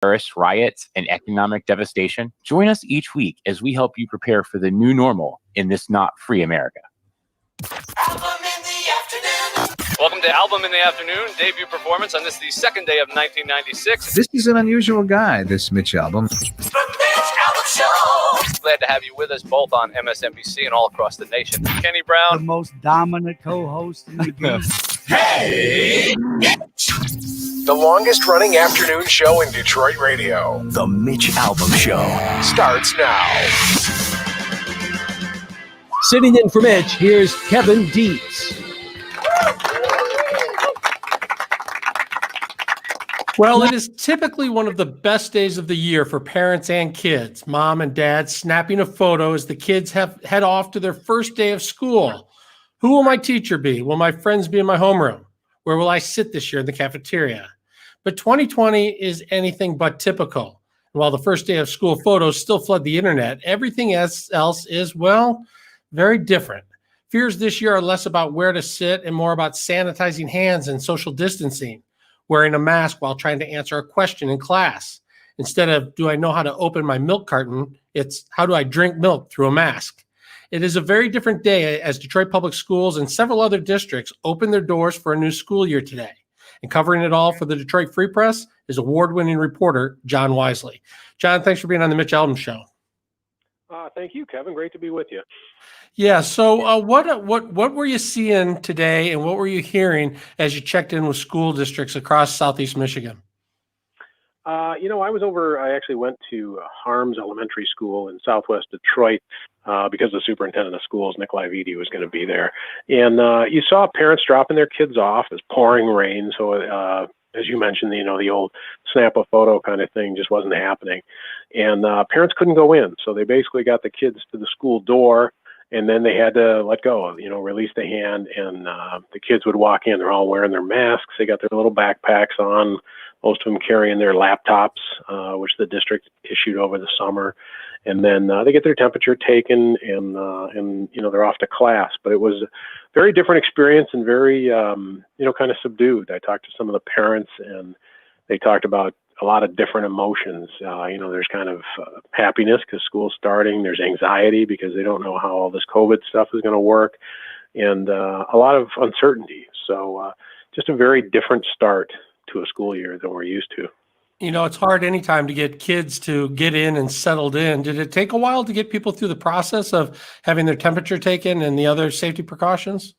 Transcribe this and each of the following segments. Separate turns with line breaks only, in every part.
terrorist riots, and economic devastation? Join us each week as we help you prepare for the new normal in this not free America.
Albom in the afternoon.
Welcome to Albom in the Afternoon, debut performance on this, the second day of 1996.
This is an unusual guy, this Mitch Albom.
The Mitch Albom Show.
Glad to have you with us both on MSNBC and all across the nation. Kenny Brown.
The most dominant co-host in the game.
Hey, Mitch.
The longest running afternoon show in Detroit radio.
The Mitch Albom Show
Starts now.
Sitting in for Mitch, here's Kevin Dietz. Well, it is typically one of the best days of the year for parents and kids. Mom and dad snapping a photo as the kids head off to their first day of school. Who will my teacher be? Will my friends be in my homeroom? Where will I sit this year in the cafeteria? But 2020 is anything but typical. And while the first day of school photos still flood the internet, everything else is, well, very different. Fears this year are less about where to sit and more about sanitizing hands and social distancing, wearing a mask while trying to answer a question in class. Instead of, do I know how to open my milk carton? It's, how do I drink milk through a mask? It is a very different day as Detroit Public Schools and several other districts open their doors for a new school year today. And covering it all for the Detroit Free Press is award-winning reporter John Wisely. John, thanks for being on the Mitch Albom Show.
Thank you, Kevin. Great to be with you.
Yeah. So, what were you seeing today, and what were you hearing as you checked in with school districts across Southeast Michigan?
I actually went to Harms Elementary School in Southwest Detroit because the superintendent of schools, Nick Lividi, was going to be there, and you saw parents dropping their kids off. It was pouring rain, so as you mentioned, the old snap a photo kind of thing just wasn't happening, and parents couldn't go in, so they basically got the kids to the school door. And then they had to let go, release the hand, and the kids would walk in. They're all wearing their masks. They got their little backpacks on, most of them carrying their laptops, which the district issued over the summer. And then they get their temperature taken, and they're off to class. But it was a very different experience and very, kind of subdued. I talked to some of the parents, and they talked about a lot of different emotions. There's kind of happiness because school's starting. There's anxiety because they don't know how all this COVID stuff is going to work, and a lot of uncertainty. So just a very different start to a school year than we're used to.
It's hard anytime to get kids to get in and settled in. Did it take a while to get people through the process of having their temperature taken and the other safety precautions?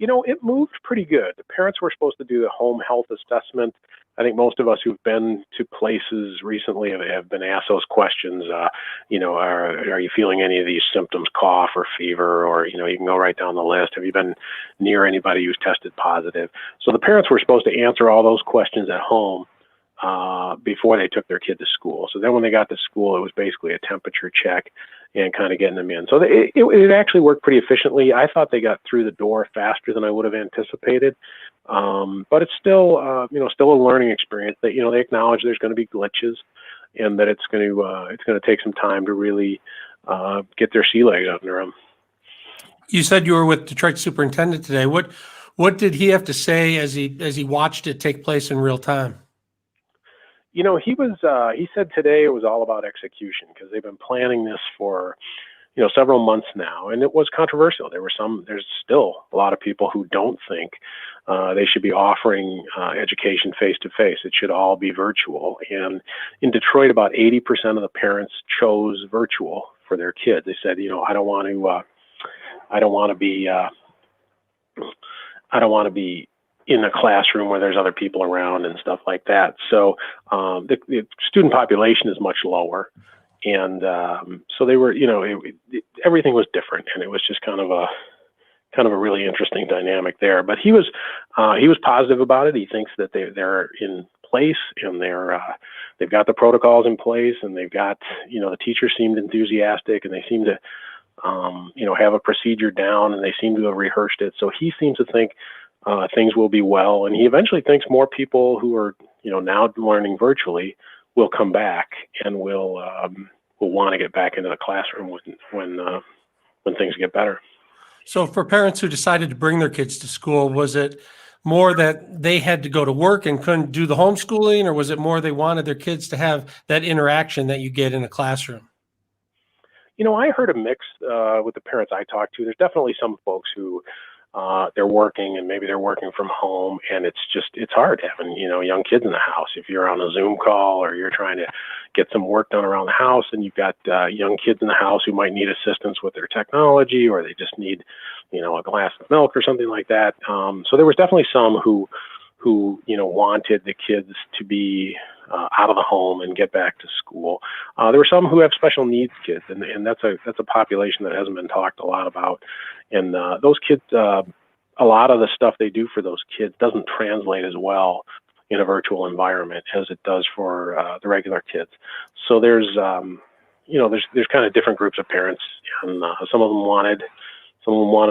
It moved pretty good. The parents were supposed to do the home health assessment. I think most of us who've been to places recently have been asked those questions. Are you feeling any of these symptoms, cough or fever, or, you can go right down the list. Have you been near anybody who's tested positive? So the parents were supposed to answer all those questions at home before they took their kid to school. So then when they got to school, it was basically a temperature check and kind of getting them in. So it actually worked pretty efficiently. I thought they got through the door faster than I would have anticipated. But it's still, still a learning experience that, they acknowledge there's going to be glitches and that it's going to take some time to really get their sea legs under them.
You said you were with Detroit Superintendent today. What did he have to say as he watched it take place in real time?
He said today it was all about execution because they've been planning this for, several months now, and it was controversial. There's still a lot of people who don't think they should be offering education face-to-face. It should all be virtual. And in Detroit, about 80% of the parents chose virtual for their kids. They said, I don't want to be in a classroom where there's other people around and stuff like that. So the student population is much lower. And so they were, everything was different, and it was just kind of a really interesting dynamic there. But he was positive about it. He thinks that they're in place, and they've got the protocols in place, and they've got, the teachers seemed enthusiastic, and they seem to have a procedure down, and they seem to have rehearsed it. So he seems to think things will be well, and he eventually thinks more people who are now learning virtually will come back and will want to get back into the classroom when things get better.
So for parents who decided to bring their kids to school, was it more that they had to go to work and couldn't do the homeschooling, or was it more they wanted their kids to have that interaction that you get in a classroom?
I heard a mix with the parents I talked to. There's definitely some folks who they're working and maybe they're working from home, and it's hard having, young kids in the house. If you're on a Zoom call or you're trying to get some work done around the house and you've got young kids in the house who might need assistance with their technology, or they just need, a glass of milk or something like that. So there was definitely some who wanted the kids to be out of the home and get back to school. There were some who have special needs kids, and that's a population that hasn't been talked a lot about. And those kids, a lot of the stuff they do for those kids doesn't translate as well in a virtual environment as it does for the regular kids. So there's kind of different groups of parents, and some of them wanted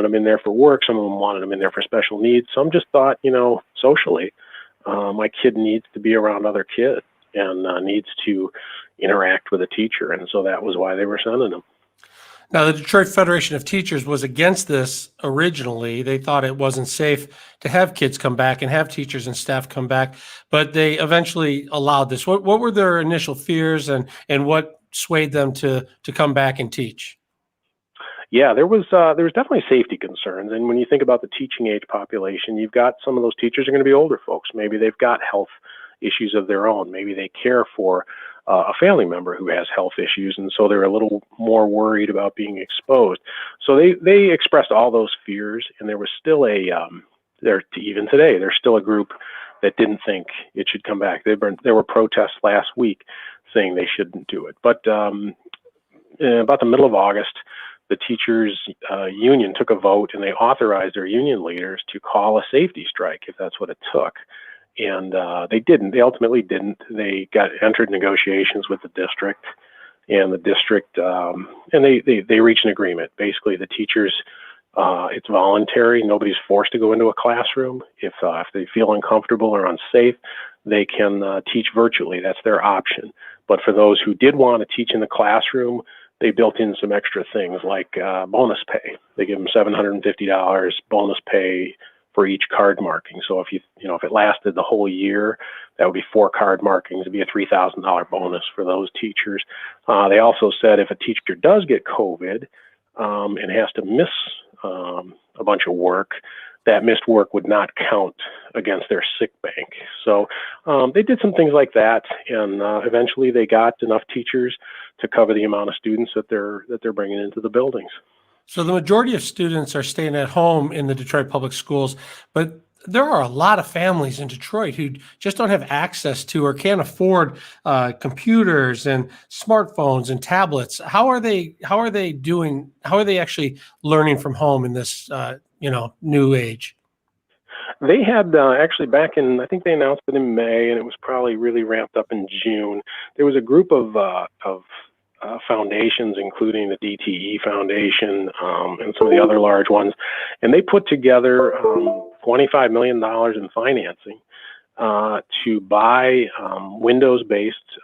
them in there for work. Some of them wanted them in there for special needs. Some just thought, socially, my kid needs to be around other kids and needs to interact with a teacher. And so that was why they were sending them.
Now, the Detroit Federation of Teachers was against this originally. They thought it wasn't safe to have kids come back and have teachers and staff come back, but they eventually allowed this. What were their initial fears, and what swayed them to come back and teach?
Yeah, there was definitely safety concerns. And when you think about the teaching age population, you've got some of those teachers are going to be older folks. Maybe they've got health issues of their own. Maybe they care for a family member who has health issues, and so they're a little more worried about being exposed. So they expressed all those fears, and there was still even today, there's still a group that didn't think it should come back. There were protests last week saying they shouldn't do it. But about the middle of August, the teachers union took a vote, and they authorized their union leaders to call a safety strike if that's what it took. And they didn't. They ultimately didn't. They entered negotiations with the district, and the district, and they reached an agreement. Basically, the teachers, it's voluntary. Nobody's forced to go into a classroom. If they feel uncomfortable or unsafe, they can teach virtually. That's their option. But for those who did want to teach in the classroom, they built in some extra things like bonus pay. They give them $750 bonus pay for each card marking. So if if it lasted the whole year, that would be 4 card markings. It'd be a $3,000 bonus for those teachers. They also said if a teacher does get COVID and has to miss a bunch of work, that missed work would not count against their sick bank. So they did some things like that, and eventually they got enough teachers to cover the amount of students that they're bringing into the buildings.
So the majority of students are staying at home in the Detroit public schools, but there are a lot of families in Detroit who just don't have access to or can't afford computers and smartphones and tablets. How are they doing? How are they actually learning from home in this new age?
They had actually back in, I think they announced it in May, and it was probably really ramped up in June. There was a group of foundations, including the DTE Foundation and some of the other large ones, and they put together $25 million in financing to buy Windows-based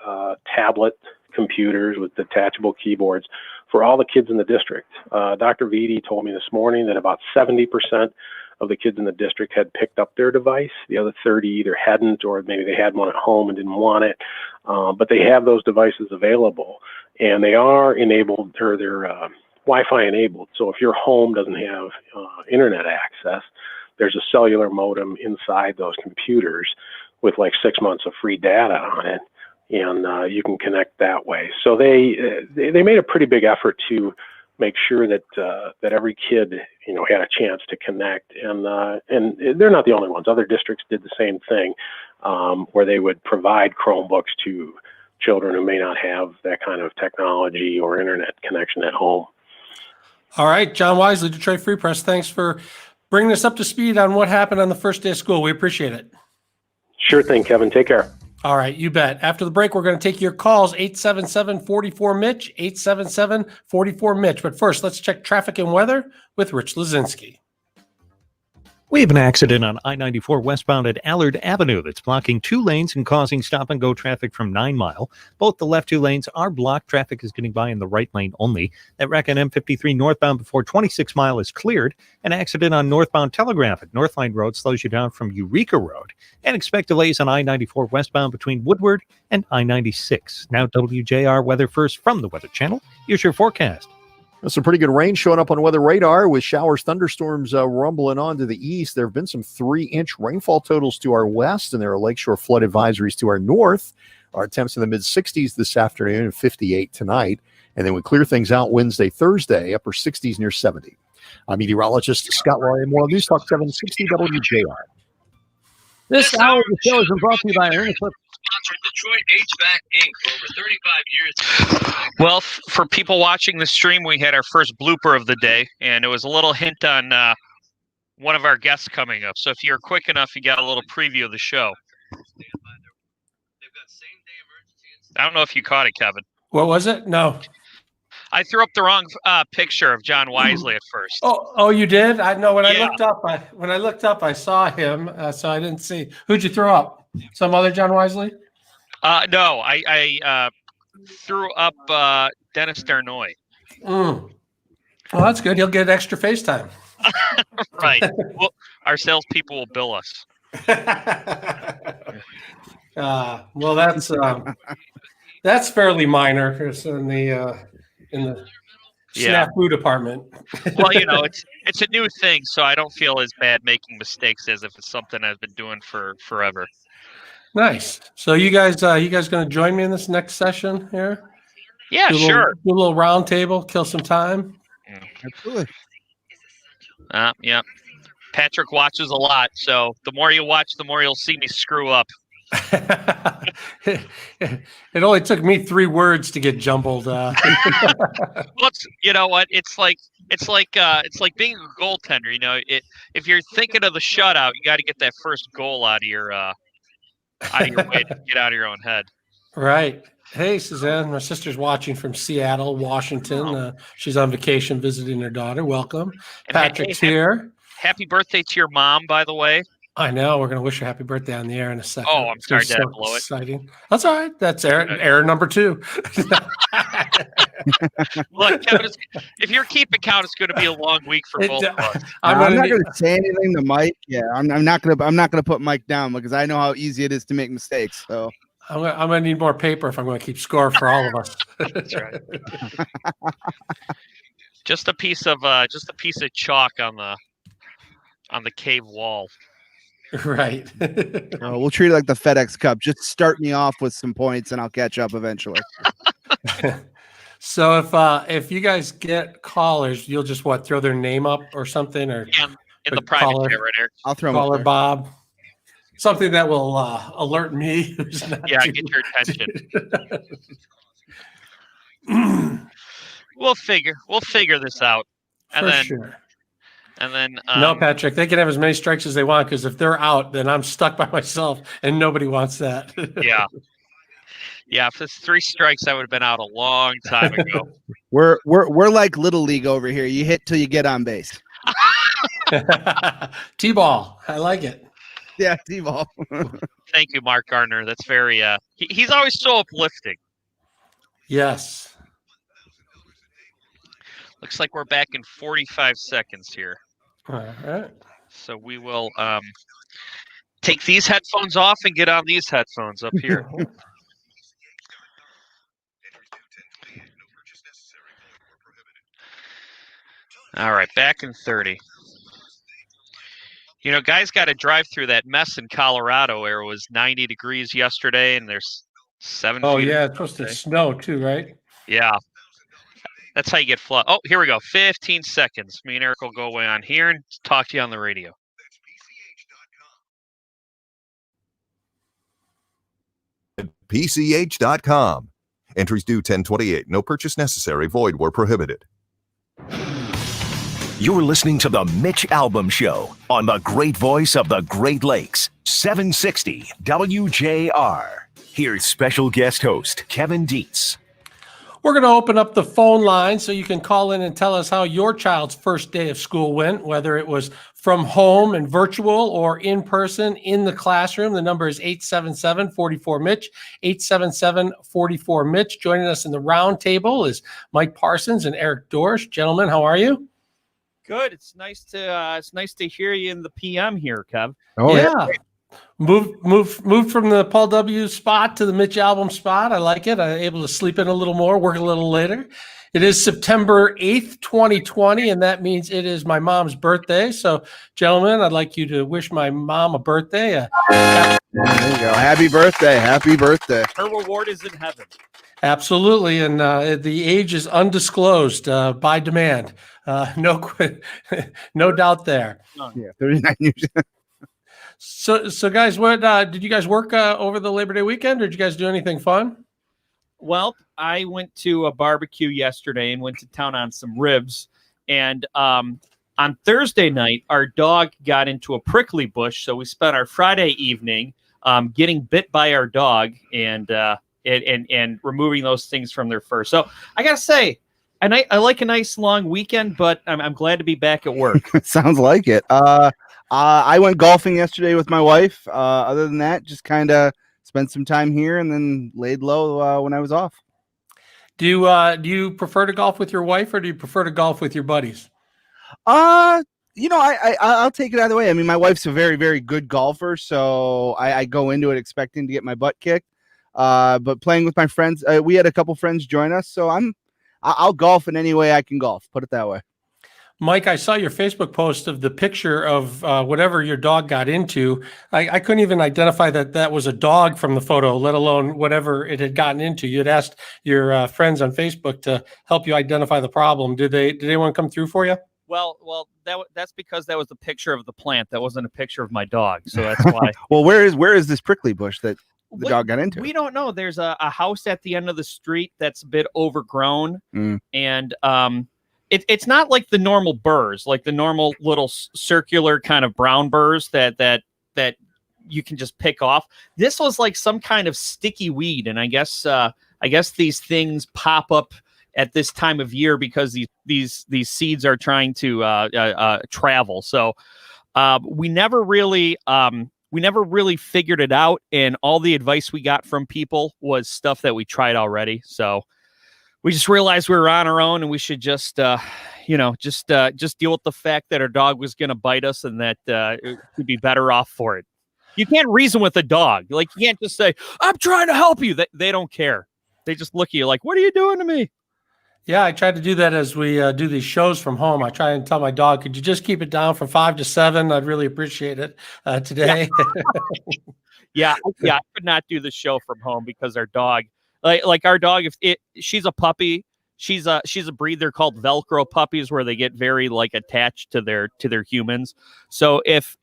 tablet computers with detachable keyboards for all the kids in the district. Dr. Vitti told me this morning that about 70% of the kids in the district had picked up their device. The other 30 either hadn't, or maybe they had one at home and didn't want it. But they have those devices available, and they are enabled, or they're Wi-Fi enabled. So if your home doesn't have internet access, there's a cellular modem inside those computers with like 6 months of free data on it, and you can connect that way. So they made a pretty big effort to make sure that every kid had a chance to connect, and they're not the only ones. Other districts did the same thing, where they would provide Chromebooks to children who may not have that kind of technology or internet connection at home.
All right, John Wisely, Detroit Free Press. Thanks for bringing us up to speed on what happened on the first day of school. We appreciate it.
Sure thing, Kevin. Take care.
All right, you bet. After the break, we're going to take your calls, 877-44-MITCH, 877-44-MITCH. But first, let's check traffic and weather with Rich Lazinski.
We have an accident on I-94 westbound at Allard Avenue that's blocking 2 lanes and causing stop-and-go traffic from 9 Mile. Both the left 2 lanes are blocked. Traffic is getting by in the right lane only. That wreck on M53 northbound before 26 Mile is cleared. An accident on northbound Telegraph at Northline Road slows you down from Eureka Road. And expect delays on I-94 westbound between Woodward and I-96. Now WJR weather first from the Weather Channel. Here's your forecast.
Some pretty good rain showing up on weather radar with showers, thunderstorms rumbling on to the east. There have been some 3-inch rainfall totals to our west, and there are lakeshore flood advisories to our north. Our temps in the mid-60s this afternoon and 58 tonight. And then we clear things out Wednesday, Thursday, upper 60s near 70. I'm meteorologist Scott Laurie, more News Talk 760 WJR.
This hour of the show has been brought to you by Ernest
Sponsored Detroit HVAC Inc. for over 35 years. Well, for people watching the stream, we had our first blooper of the day, and it was a little hint on one of our guests coming up. So if you're quick enough, you got a little preview of the show. I don't know if you caught it, Kevin.
What was it? No.
I threw up the wrong picture of John Wisely at first.
Oh, you did? I know when I looked up, I saw him, so I didn't see. Who'd you throw up? Some other John Wisely?
No, I threw up Dennis Darnoy.
Well, that's good. He'll get extra FaceTime.
Right. Well, our salespeople will bill us.
Well, that's fairly minor. It's in the snafu department.
Well, it's a new thing, so I don't feel as bad making mistakes as if it's something I've been doing for forever.
Nice. So you guys going to join me in this next session here?
Yeah, sure.
Do a little round table, kill some time.
Absolutely.
Yeah. Patrick watches a lot, so the more you watch, the more you'll see me screw up.
It only took me 3 words to get jumbled.
Well, you know what? It's like being a goaltender. If you're thinking of the shutout, you got to get that first goal out of your way to get out of your own head.
Right. Hey, Suzanne, my sister's watching from Seattle, Washington. She's on vacation visiting her daughter. Welcome. And Patrick's here.
Happy birthday to your mom, by the way.
I know. We're going to wish her happy birthday on the air in a second.
Oh, I'm sorry to blow it.
Exciting. That's all right. That's error number 2.
Look, Kevin, if you're keeping count, it's going to be a long week for both of us.
I'm not going to say anything to Mike. Yeah, I'm not going to put Mike down because I know how easy it is to make mistakes. So
I'm going to need more paper if I'm going to keep score for all of us.
That's right. Just a piece of chalk on the cave wall.
Right.
We'll treat it like the FedEx Cup. Just start me off with some points, and I'll catch up eventually.
So if you guys get callers, you'll just throw their name up or something, or
in the private chat right here.
I'll throw
caller Bob. Something that will alert me. Who's not
get your attention. We'll figure this out,
Sure.
And then
no, Patrick, they can have as many strikes as they want because if they're out, then I'm stuck by myself, and nobody wants that.
Yeah. If it's 3 strikes, I would have been out a long time ago.
We're like Little League over here. You hit till you get on base.
T-ball, I like it.
Yeah, T-ball.
Thank you, Mark Gardner. That's very. He's always so uplifting.
Yes.
Looks like we're back in 45 seconds here.
All right.
So we will take these headphones off and get on these headphones up here. All right, back in 30. Guys got to drive through that mess in Colorado where it was 90 degrees yesterday and there's 7
Oh,
feet.
yeah, it's supposed to snow too, right?
Yeah. That's how you get flood. Oh, here we go. 15 seconds. Me and Eric will go away on here and talk to you on the radio.
PCH.com. Entries due 10/28. No purchase necessary. Void where prohibited.
You're listening to the Mitch Albom Show on the great voice of the Great Lakes, 760 WJR. Here's special guest host Kevin Dietz.
We're going to open up the phone line so you can call in and tell us how your child's first day of school went, whether it was from home and virtual or in person in the classroom. The number is 877-44-MITCH, 877-44-MITCH. Joining us in the round table is Mike Parsons and Eric Dorsch. Gentlemen, how are you?
Good. It's nice to hear you in the PM here, Kev.
Oh yeah.
Moved from the Paul W spot to the Mitch Albom spot. I like it. I'm able to sleep in a little more, work a little later. It is September 8th, 2020, and that means it is my mom's birthday. So, gentlemen, I'd like you to wish my mom a birthday.
There you go. Happy birthday. Happy birthday.
Her reward is in heaven.
Absolutely, and the age is undisclosed by demand. No doubt there.
Yeah, 39 years.
So guys, what did you guys work over the Labor Day weekend, or did you guys do anything fun?
Well, I went to a barbecue yesterday and went to town on some ribs. And on Thursday night, our dog got into a prickly bush. So we spent our Friday evening getting bit by our dog and removing those things from their fur. So I got to say, I like a nice long weekend, but I'm glad to be back at work.
Sounds like it. I went golfing yesterday with my wife. Other than that, just kind of spent some time here and then laid low when I was off.
Do you prefer to golf with your wife, or do you prefer to golf with your buddies?
I'll take it either way. I mean, my wife's a very, very good golfer, so I go into it expecting to get my butt kicked. But playing with my friends, we had a couple friends join us, so I'll golf in any way I can golf. Put it that way.
Mike, I saw your Facebook post of the picture of whatever your dog got into. I couldn't even identify that was a dog from the photo, let alone whatever it had gotten into. You had asked your friends on Facebook to help you identify the problem. Did anyone come through for you?
Well, that's because that was the picture of the plant. That wasn't a picture of my dog, so that's why.
Well, where is this prickly bush that the dog got into?
We don't know. There's a house at the end of the street that's a bit overgrown, and it's not like the normal burrs, like the normal little circular kind of brown burrs that you can just pick off. This was like some kind of sticky weed, and I guess these things pop up at this time of year because these seeds are trying to travel. So we never really figured it out, and all the advice we got from people was stuff that we tried already. So we just realized we were on our own, and we should just deal with the fact that our dog was going to bite us, and that we'd be better off for it. You can't reason with a dog. Like, you can't just say, "I'm trying to help you." They don't care. They just look at you like, "What are you doing to me?"
Yeah, I try to do that as we do these shows from home. I try and tell my dog, "Could you just keep it down from 5 to 7? I'd really appreciate it today."
Yeah, I could not do the show from home because our dog. Like our dog, she's a puppy, she's a breed. They're called Velcro puppies, where they get very attached to their humans. So if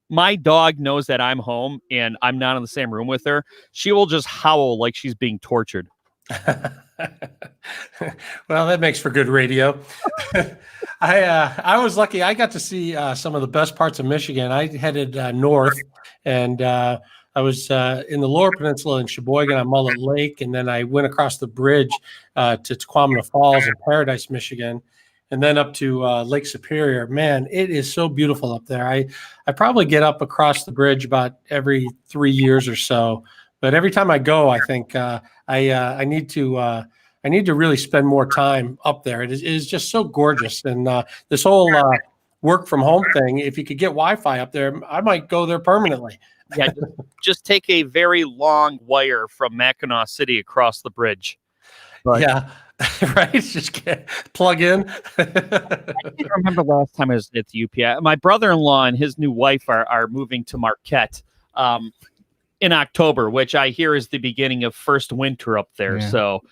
my dog knows that I'm home and I'm not in the same room with her, she will just howl like she's being tortured.
Well, that makes for good radio. I was lucky. I got to see some of the best parts of Michigan. I headed north, and I was in the Lower Peninsula in Sheboygan on Mullet Lake, and then I went across the bridge to Tequamana Falls in Paradise, Michigan, and then up to Lake Superior. Man, it is so beautiful up there. I probably get up across the bridge about every 3 years or so, but every time I go, I think I need to really spend more time up there. It is just so gorgeous, and this whole work from home thing. If you could get Wi-Fi up there, I might go there permanently.
Yeah, just take a very long wire from Mackinac City across the bridge.
But, yeah, right. Just plug in.
I can't remember last time I was at the UPI. My brother-in-law and his new wife are moving to Marquette in October, which I hear is the beginning of first winter up there.
Yeah.
So,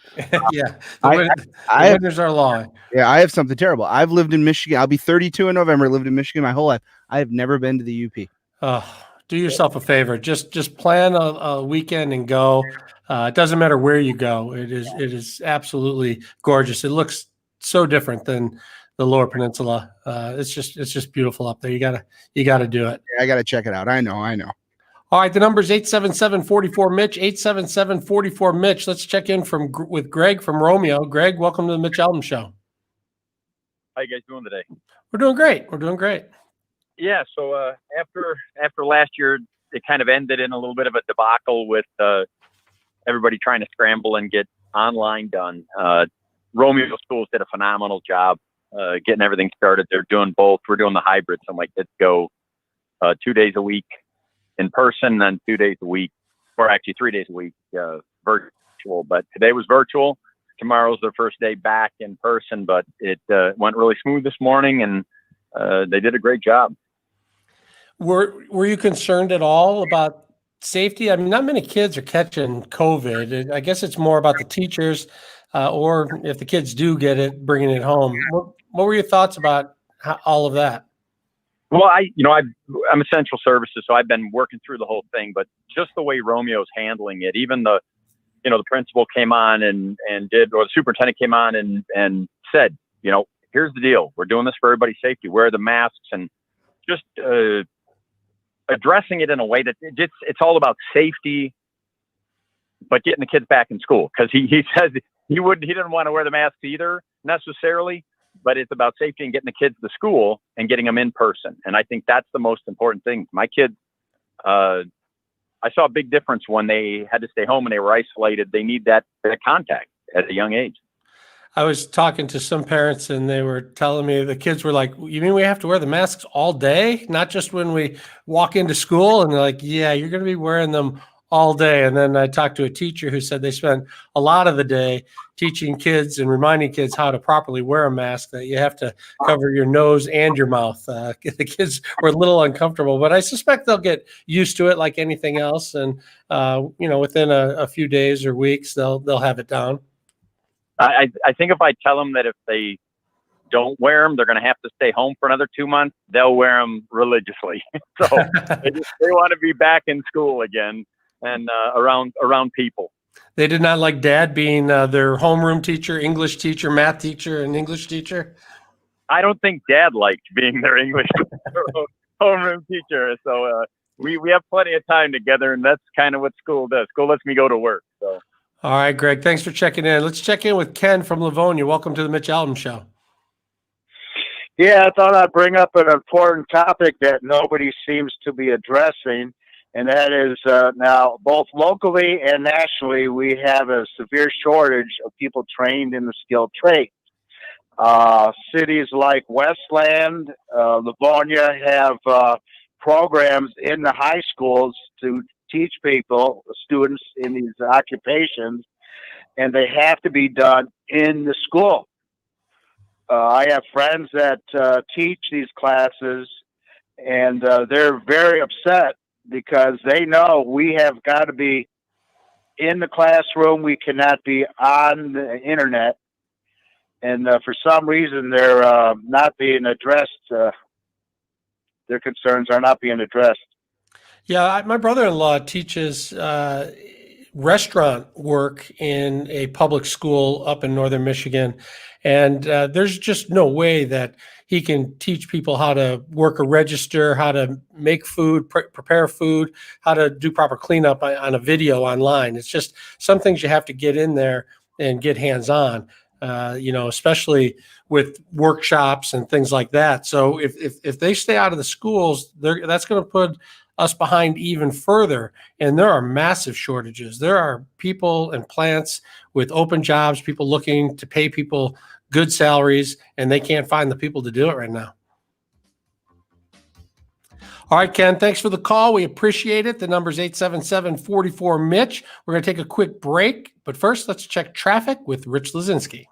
yeah, the winters are long.
Yeah, I have something terrible. I've lived in Michigan. I'll be 32 in November. Lived in Michigan my whole life. I have never been to the UP.
Oh. Do yourself a favor. Just plan a weekend and go. It doesn't matter where you go. It is absolutely gorgeous. It looks so different than the Lower Peninsula. It's just beautiful up there. You gotta do it.
Yeah, I gotta check it out. I know.
All right, the number is 877-44-MITCH, 877-44-MITCH. Let's check in with Greg from Romeo. Greg, welcome to the Mitch Albom Show.
How you guys doing today?
We're doing great.
Yeah. So after last year, it kind of ended in a little bit of a debacle with everybody trying to scramble and get online done. Romeo Schools did a phenomenal job getting everything started. They're doing both. We're doing the hybrid. So I'm like, let's go 2 days a week in person, then 2 days a week, or actually 3 days a week virtual. But today was virtual. Tomorrow's their first day back in person, but it went really smooth this morning, and they did a great job.
Were you concerned at all about safety? I mean, not many kids are catching COVID. I guess it's more about the teachers, or if the kids do get it, bringing it home. What were your thoughts about all of that?
Well, I'm essential services, so I've been working through the whole thing. But just the way Romeo's handling it, even the principal came on or the superintendent came on and said, here's the deal. We're doing this for everybody's safety. Wear the masks, and just addressing it in a way that it's all about safety, but getting the kids back in school. Because he said he didn't want to wear the masks either necessarily, but it's about safety and getting the kids to school and getting them in person. And I think that's the most important thing. My kids, I saw a big difference when they had to stay home and they were isolated. They need that contact at a young age.
I was talking to some parents and they were telling me, the kids were like, you mean we have to wear the masks all day? Not just when we walk into school? And they're like, yeah, you're going to be wearing them all day. And then I talked to a teacher who said they spent a lot of the day teaching kids and reminding kids how to properly wear a mask, that you have to cover your nose and your mouth. The kids were a little uncomfortable, but I suspect they'll get used to it like anything else. And, within a few days or weeks, they'll have it down.
I think if I tell them that if they don't wear them, they're going to have to stay home for another 2 months, they'll wear them religiously. So they want to be back in school again and around people.
They did not like Dad being their homeroom teacher, English teacher, math teacher, and English teacher.
I don't think Dad liked being their English homeroom teacher. So we have plenty of time together, and that's kind of what school does. School lets me go to work. So.
All right, Greg, thanks for checking in. Let's check in with Ken from Livonia. Welcome to the Mitch Albom Show.
Yeah, I thought I'd bring up an important topic that nobody seems to be addressing, and that is now both locally and nationally, we have a severe shortage of people trained in the skilled trades. Cities like Westland, Livonia have programs in the high schools to teach students in these occupations, and they have to be done in the school. I have friends that teach these classes, and they're very upset because they know we have got to be in the classroom. We cannot be on the internet, and for some reason they're not being addressed. Their concerns are not being addressed.
Yeah, my brother-in-law teaches restaurant work in a public school up in northern Michigan, and there's just no way that he can teach people how to work a register, how to make food, prepare food, how to do proper cleanup on a video online. It's just some things you have to get in there and get hands-on, especially with workshops and things like that. So if they stay out of the schools, that's going to put us behind even further. And there are massive shortages. There are people and plants with open jobs, people looking to pay people good salaries, and they can't find the people to do it right now. All right, Ken, thanks for the call. We appreciate it. The number's 877-44-MITCH. We're going to take a quick break, but first let's check traffic with Rich Lazinski.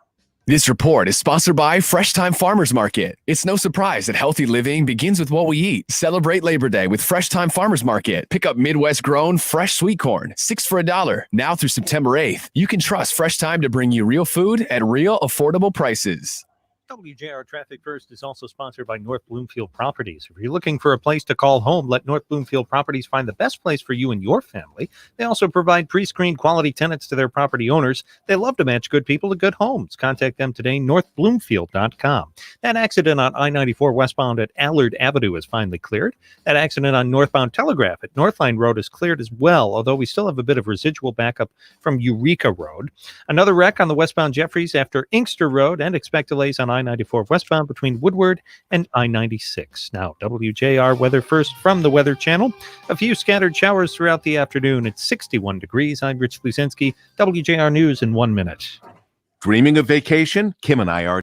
This report is sponsored by Fresh Time Farmers Market. It's no surprise that healthy living begins with what we eat. Celebrate Labor Day with Fresh Time Farmers Market. Pick up Midwest grown fresh sweet corn, 6 for $1. Now through September 8th. You can trust Fresh Time to bring you real food at real affordable prices.
WJR Traffic First is also sponsored by North Bloomfield Properties. If you're looking for a place to call home, let North Bloomfield Properties find the best place for you and your family. They also provide pre-screened quality tenants to their property owners. They love to match good people to good homes. Contact them today, northbloomfield.com. That accident on I-94 westbound at Allard Avenue is finally cleared. That accident on northbound Telegraph at Northline Road is cleared as well, although we still have a bit of residual backup from Eureka Road. Another wreck on the westbound Jeffries after Inkster Road, and expect delays on I-94 westbound between Woodward and I-96. Now, WJR weather first from the Weather Channel. A few scattered showers throughout the afternoon. It's 61 degrees. I'm Rich Luzinski. WJR News in 1 minute.
Dreaming of vacation? Kim and I are.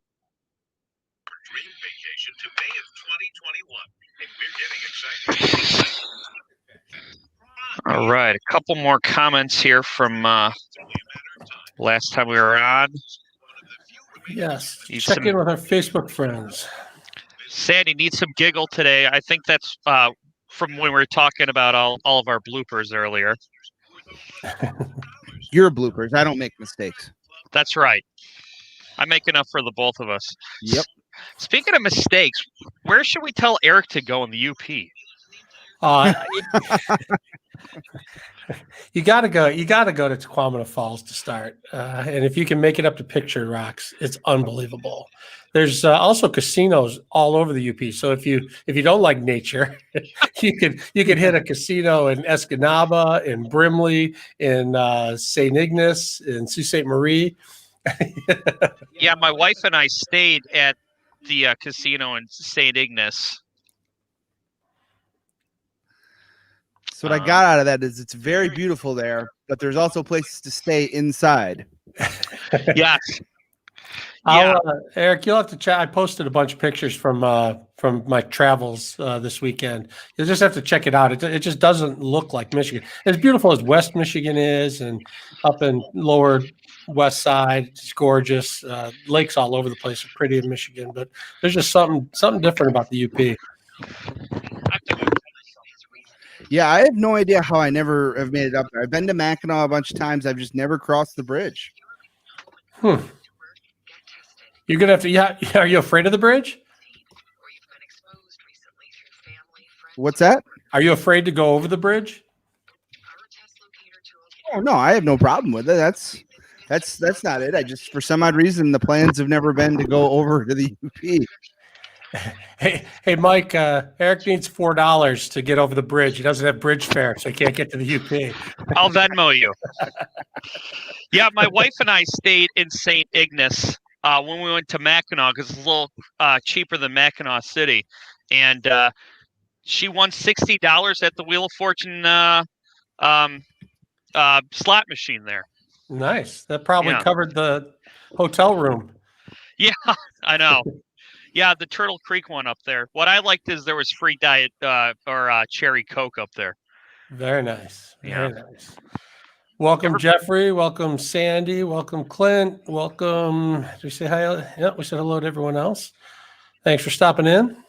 All right, a couple more comments here from last time we were on.
Yes, check in with our Facebook friends.
Sandy needs some giggle today. I think that's from when we were talking about all of our bloopers earlier.
Your bloopers. I don't make mistakes.
That's right. I make enough for the both of us.
Yep.
Speaking of mistakes, where should we tell Eric to go in the UP?
You gotta go to Tequamana Falls to start, and if you can make it up to Picture Rocks, it's unbelievable. There's also casinos all over the UP. So if you don't like nature, you can hit a casino in Escanaba, in Brimley, in St. Ignace, in Sault Ste. Marie.
Yeah, my wife and I stayed at the casino in St. Ignace.
So what I got out of that is it's very beautiful there, but there's also places to stay inside.
Yes.
Eric, you'll have to check. I posted a bunch of pictures from my travels this weekend. You'll just have to check it out. It just doesn't look like Michigan. As beautiful as West Michigan is, and up in lower west side, it's gorgeous. Lakes all over the place are pretty in Michigan, but there's just something different about the UP.
Yeah, I have no idea how I never have made it up there. I've been to Mackinac a bunch of times. I've just never crossed the bridge.
You're gonna have to. Yeah, are you afraid of the bridge?
What's that?
Are you afraid to go over the bridge?
Oh no, I have no problem with it. That's not it. I just, for some odd reason, the plans have never been to go over to the UP.
Hey, Mike. Eric needs $4 to get over the bridge. He doesn't have bridge fare, so he can't get to the UP.
I'll Venmo you. Yeah, my wife and I stayed in St. Ignace when we went to Mackinac because it's a little cheaper than Mackinac City, and she won $60 at the Wheel of Fortune slot machine there.
Nice. That probably covered the hotel room.
Yeah, I know. Yeah, the Turtle Creek one up there. What I liked is there was free diet or cherry Coke up there.
Very nice. Very nice. Welcome, Jeffrey. Welcome, Sandy. Welcome, Clint. Welcome. Did we say hi? Yeah, we said hello to everyone else. Thanks for stopping in.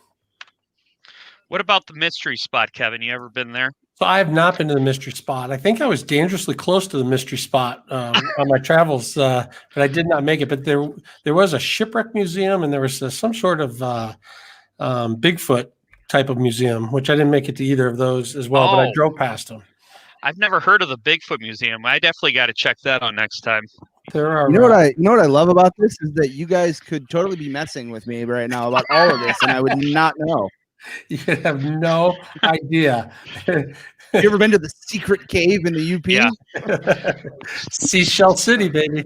What about the mystery spot, Kevin? You ever been there?
So I have not been to the mystery spot. I think I was dangerously close to the mystery spot on my travels, but I did not make it. But there was a shipwreck museum, and there was some sort of Bigfoot type of museum, which I didn't make it to either of those as well. But I drove past them.
I've never heard of the Bigfoot Museum. I definitely got to check that out next time.
There are.
You know what I love about this is that you guys could totally be messing with me right now about all of this, and I would not know.
You have no idea.
You ever been to the secret cave in the UP?
Yeah.
Seashell City, baby.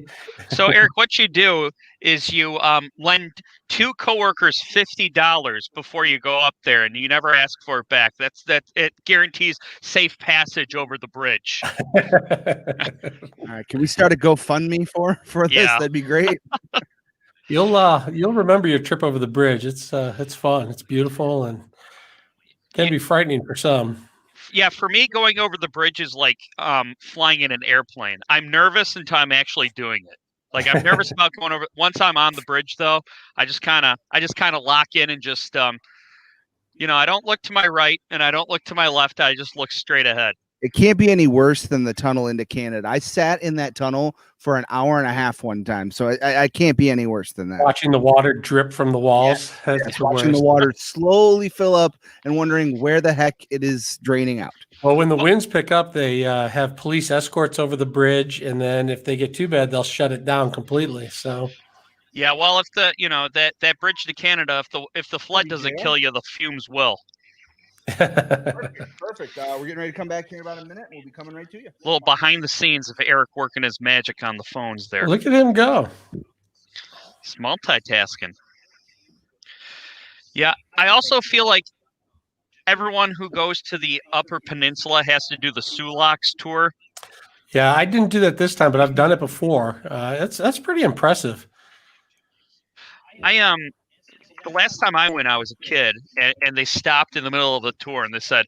So, Eric, what you do is you lend two coworkers $50 before you go up there, and you never ask for it back. It guarantees safe passage over the bridge.
All right, can we start a GoFundMe for this?
Yeah.
That'd be great.
You'll remember your trip over the bridge. It's fun. It's beautiful and can be frightening for some.
Yeah, for me, going over the bridge is like flying in an airplane. I'm nervous until I'm actually doing it. Like I'm nervous about going over. Once I'm on the bridge, though, I just kind of lock in and just I don't look to my right and I don't look to my left. I just look straight ahead.
It can't be any worse than the tunnel into Canada. I sat in that tunnel for an hour and a half one time, so I can't be any worse than that.
Watching the water drip from the walls.
Yeah. Watching the water slowly fill up and wondering where the heck it is draining out.
Well, when the winds pick up, they have police escorts over the bridge, and then if they get too bad, they'll shut it down completely. So.
Yeah, well, if that bridge to Canada, if the flood doesn't kill you, the fumes will.
Perfect. We're getting ready to come back here in about a minute. We'll be coming right to you.
A little behind the scenes of Eric working his magic on the phones there.
Look at him go.
It's multitasking. Yeah, I also feel like everyone who goes to the Upper Peninsula has to do the Sulaks tour.
Yeah, I didn't do that this time, but I've done it before. That's pretty impressive.
The last time I went, I was a kid, and they stopped in the middle of the tour, and they said,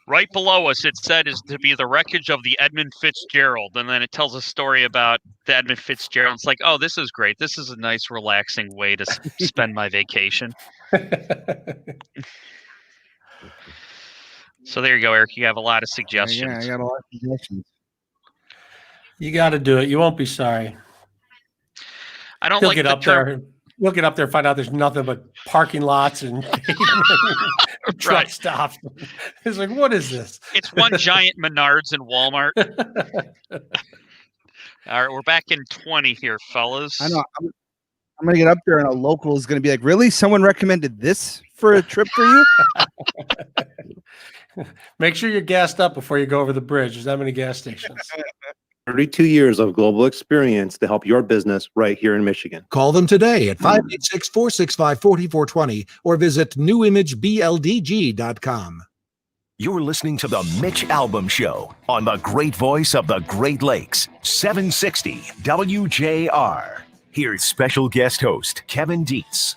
right below us, it said is to be the wreckage of the Edmund Fitzgerald, and then it tells a story about the Edmund Fitzgerald. It's like, oh, this is great. This is a nice, relaxing way to spend my vacation. So there you go, Eric. You have a lot of suggestions.
Yeah, I got a lot of suggestions.
You got to do it. You won't be sorry.
I don't
He'll
like
get
the
up there. We'll get up there and find out there's nothing but parking lots and truck stops. It's like, what is this?
It's one giant Menards and Walmart. All right, we're back in 20 here, fellas.
I know. I'm going to get up there and a local is going to be like, really? Someone recommended this for a trip for you?
Make sure you're gassed up before you go over the bridge. There's that many gas stations.
32 years of global experience to help your business right here in Michigan.
Call them today at 586-465-4420 or visit newimagebldg.com.
You're listening to the Mitch Albom Show on the great voice of the Great Lakes, 760 WJR. Here's special guest host Kevin Dietz.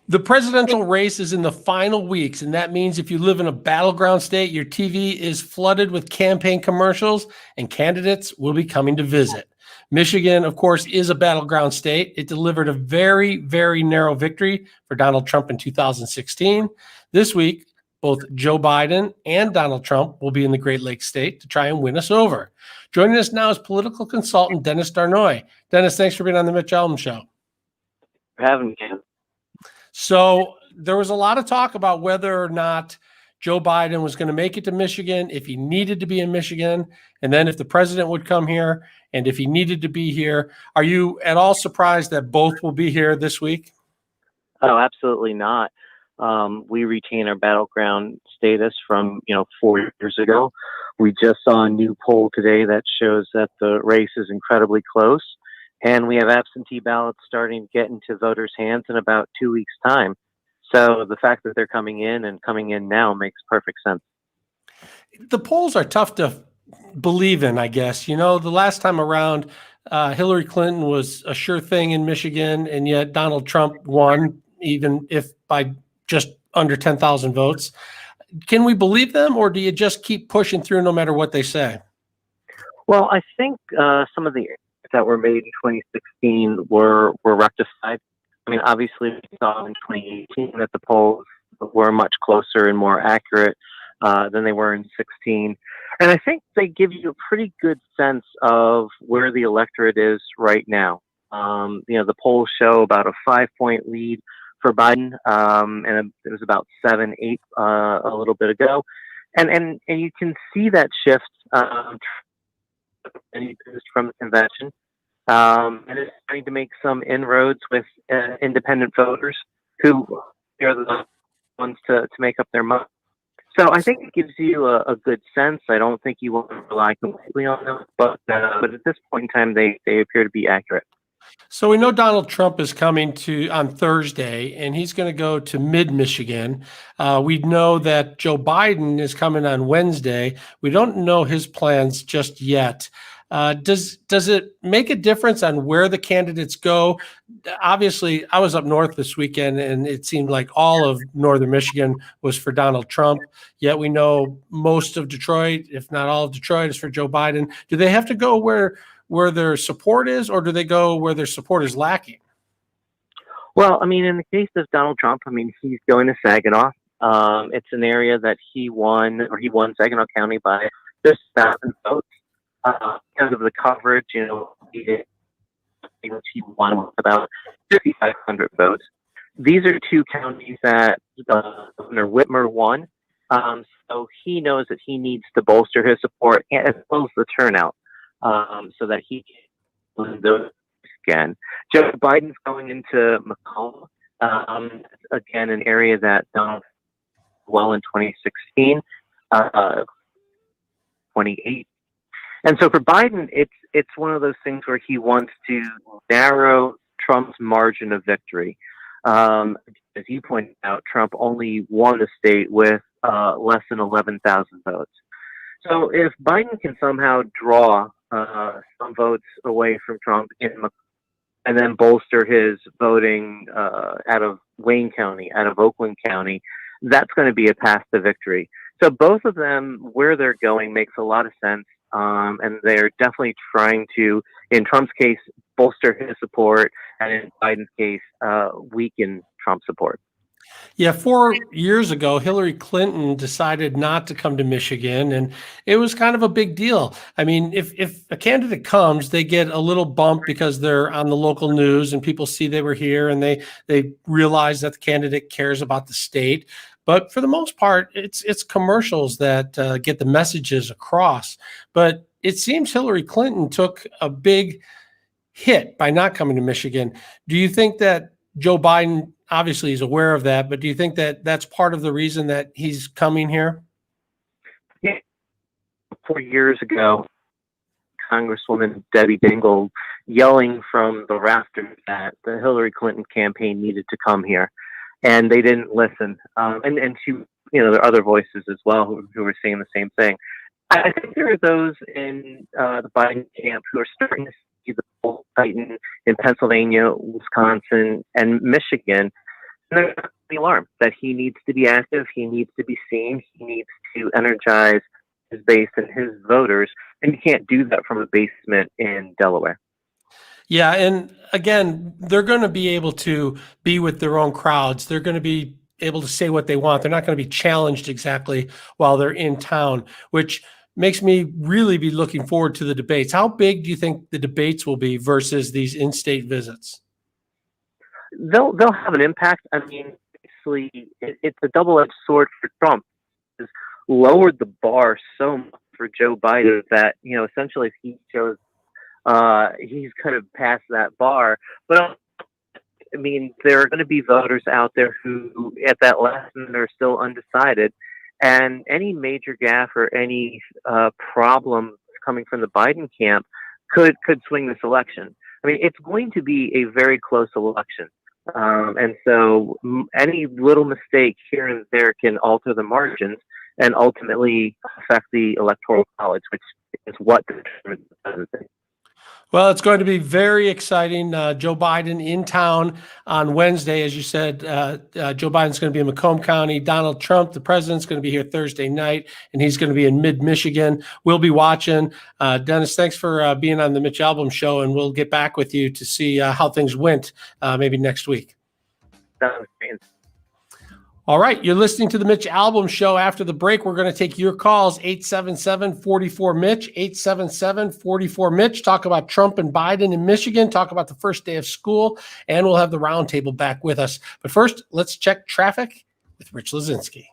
The presidential race is in the final weeks, and that means if you live in a battleground state, your TV is flooded with campaign commercials, and candidates will be coming to visit. Michigan, of course, is a battleground state. It delivered a very, very narrow victory for Donald Trump in 2016. This week, both Joe Biden and Donald Trump will be in the Great Lakes state to try and win us over. Joining us now is political consultant Dennis Darnoy. Dennis, thanks for being on the Mitch Albom Show.
For having me, Ken.
So there was a lot of talk about whether or not Joe Biden was going to make it to Michigan, if he needed to be in Michigan, and then if the president would come here, and if he needed to be here. Are you at all surprised that both will be here this week?
Oh, absolutely not. We retain our battleground status from 4 years ago. We just saw a new poll today that shows that the race is incredibly close. And we have absentee ballots starting to get into voters' hands in about 2 weeks' time. So the fact that they're coming in now makes perfect sense.
The polls are tough to believe in, I guess. The last time around, Hillary Clinton was a sure thing in Michigan, and yet Donald Trump won, even if by just under 10,000 votes. Can we believe them, or do you just keep pushing through no matter what they say?
Well, I think some of the that were made in 2016 were rectified. I mean, obviously, we saw in 2018 that the polls were much closer and more accurate than they were in 16. And I think they give you a pretty good sense of where the electorate is right now. The polls show about a 5-point lead for Biden, and it was about 7-8 a little bit ago. And you can see that shift from the convention. And it's trying to make some inroads with independent voters who are the ones to make up their mind. So I think it gives you a good sense. I don't think you want to rely completely on them, but at this point in time, they appear to be accurate.
So we know Donald Trump is coming on Thursday, and he's going to go to mid-Michigan. We know that Joe Biden is coming on Wednesday. We don't know his plans just yet. Does it make a difference on where the candidates go? Obviously, I was up north this weekend, and it seemed like all of northern Michigan was for Donald Trump. Yet we know most of Detroit, if not all of Detroit, is for Joe Biden. Do they have to go where their support is, or do they go where their support is lacking?
Well, I mean, in the case of Donald Trump, I mean, he's going to Saginaw. It's an area that he won Saginaw County by just 1,000 votes. Because of the coverage, he won with about 5,500 votes. These are two counties that Governor Whitmer won, so he knows that he needs to bolster his support as well as the turnout, so that he can win those again. Joe Biden's going into Macomb, again, an area that Donald well in 2016, 28. And so for Biden, it's one of those things where he wants to narrow Trump's margin of victory. As you pointed out, Trump only won the state with less than 11,000 votes. So if Biden can somehow draw some votes away from Trump and then bolster his voting out of Wayne County, out of Oakland County, that's going to be a path to victory. So both of them, where they're going, makes a lot of sense. And they're definitely trying to, in Trump's case, bolster his support, and in Biden's case, weaken Trump's support.
Yeah, 4 years ago, Hillary Clinton decided not to come to Michigan, and it was kind of a big deal. I mean, if a candidate comes, they get a little bump because they're on the local news and people see they were here and they realize that the candidate cares about the state. But for the most part, it's commercials that get the messages across. But it seems Hillary Clinton took a big hit by not coming to Michigan. Do you think that Joe Biden, obviously he's aware of that, but do you think that that's part of the reason that he's coming here?
Yeah. 4 years ago, Congresswoman Debbie Dingell yelling from the rafters that the Hillary Clinton campaign needed to come here, and they didn't listen. And she, there are other voices as well who were saying the same thing. I think there are those in the Biden camp who are starting to see the polls tighten in Pennsylvania, Wisconsin, and Michigan. And they're not the alarm that he needs to be active, he needs to be seen, he needs to energize his base and his voters, and you can't do that from a basement in Delaware.
Yeah, and again, they're going to be able to be with their own crowds. They're going to be able to say what they want. They're not going to be challenged exactly while they're in town, which makes me really be looking forward to the debates. How big do you think the debates will be versus these in-state visits?
They'll have an impact. I mean, obviously, it's a double-edged sword for Trump. It's lowered the bar so much for Joe Biden that, essentially if he shows he's kind of past that bar. But I mean, there are going to be voters out there who at that last minute are still undecided. And any major gaffe or any problem coming from the Biden camp could swing this election. I mean, it's going to be a very close election. And so any little mistake here and there can alter the margins and ultimately affect the Electoral College, which is what determines the presidency.
Well, it's going to be very exciting. Joe Biden in town on Wednesday. As you said, Joe Biden's going to be in Macomb County. Donald Trump, the president's going to be here Thursday night, and he's going to be in mid-Michigan. We'll be watching. Dennis, thanks for being on the Mitch Albom Show, and we'll get back with you to see how things went maybe next week.
Sounds great.
All right, you're listening to the Mitch Albom Show. After the break, we're going to take your calls, 877-44-MITCH, 877-44-MITCH. Talk about Trump and Biden in Michigan, talk about the first day of school, and we'll have the roundtable back with us. But first, let's check traffic with Rich Lazinski.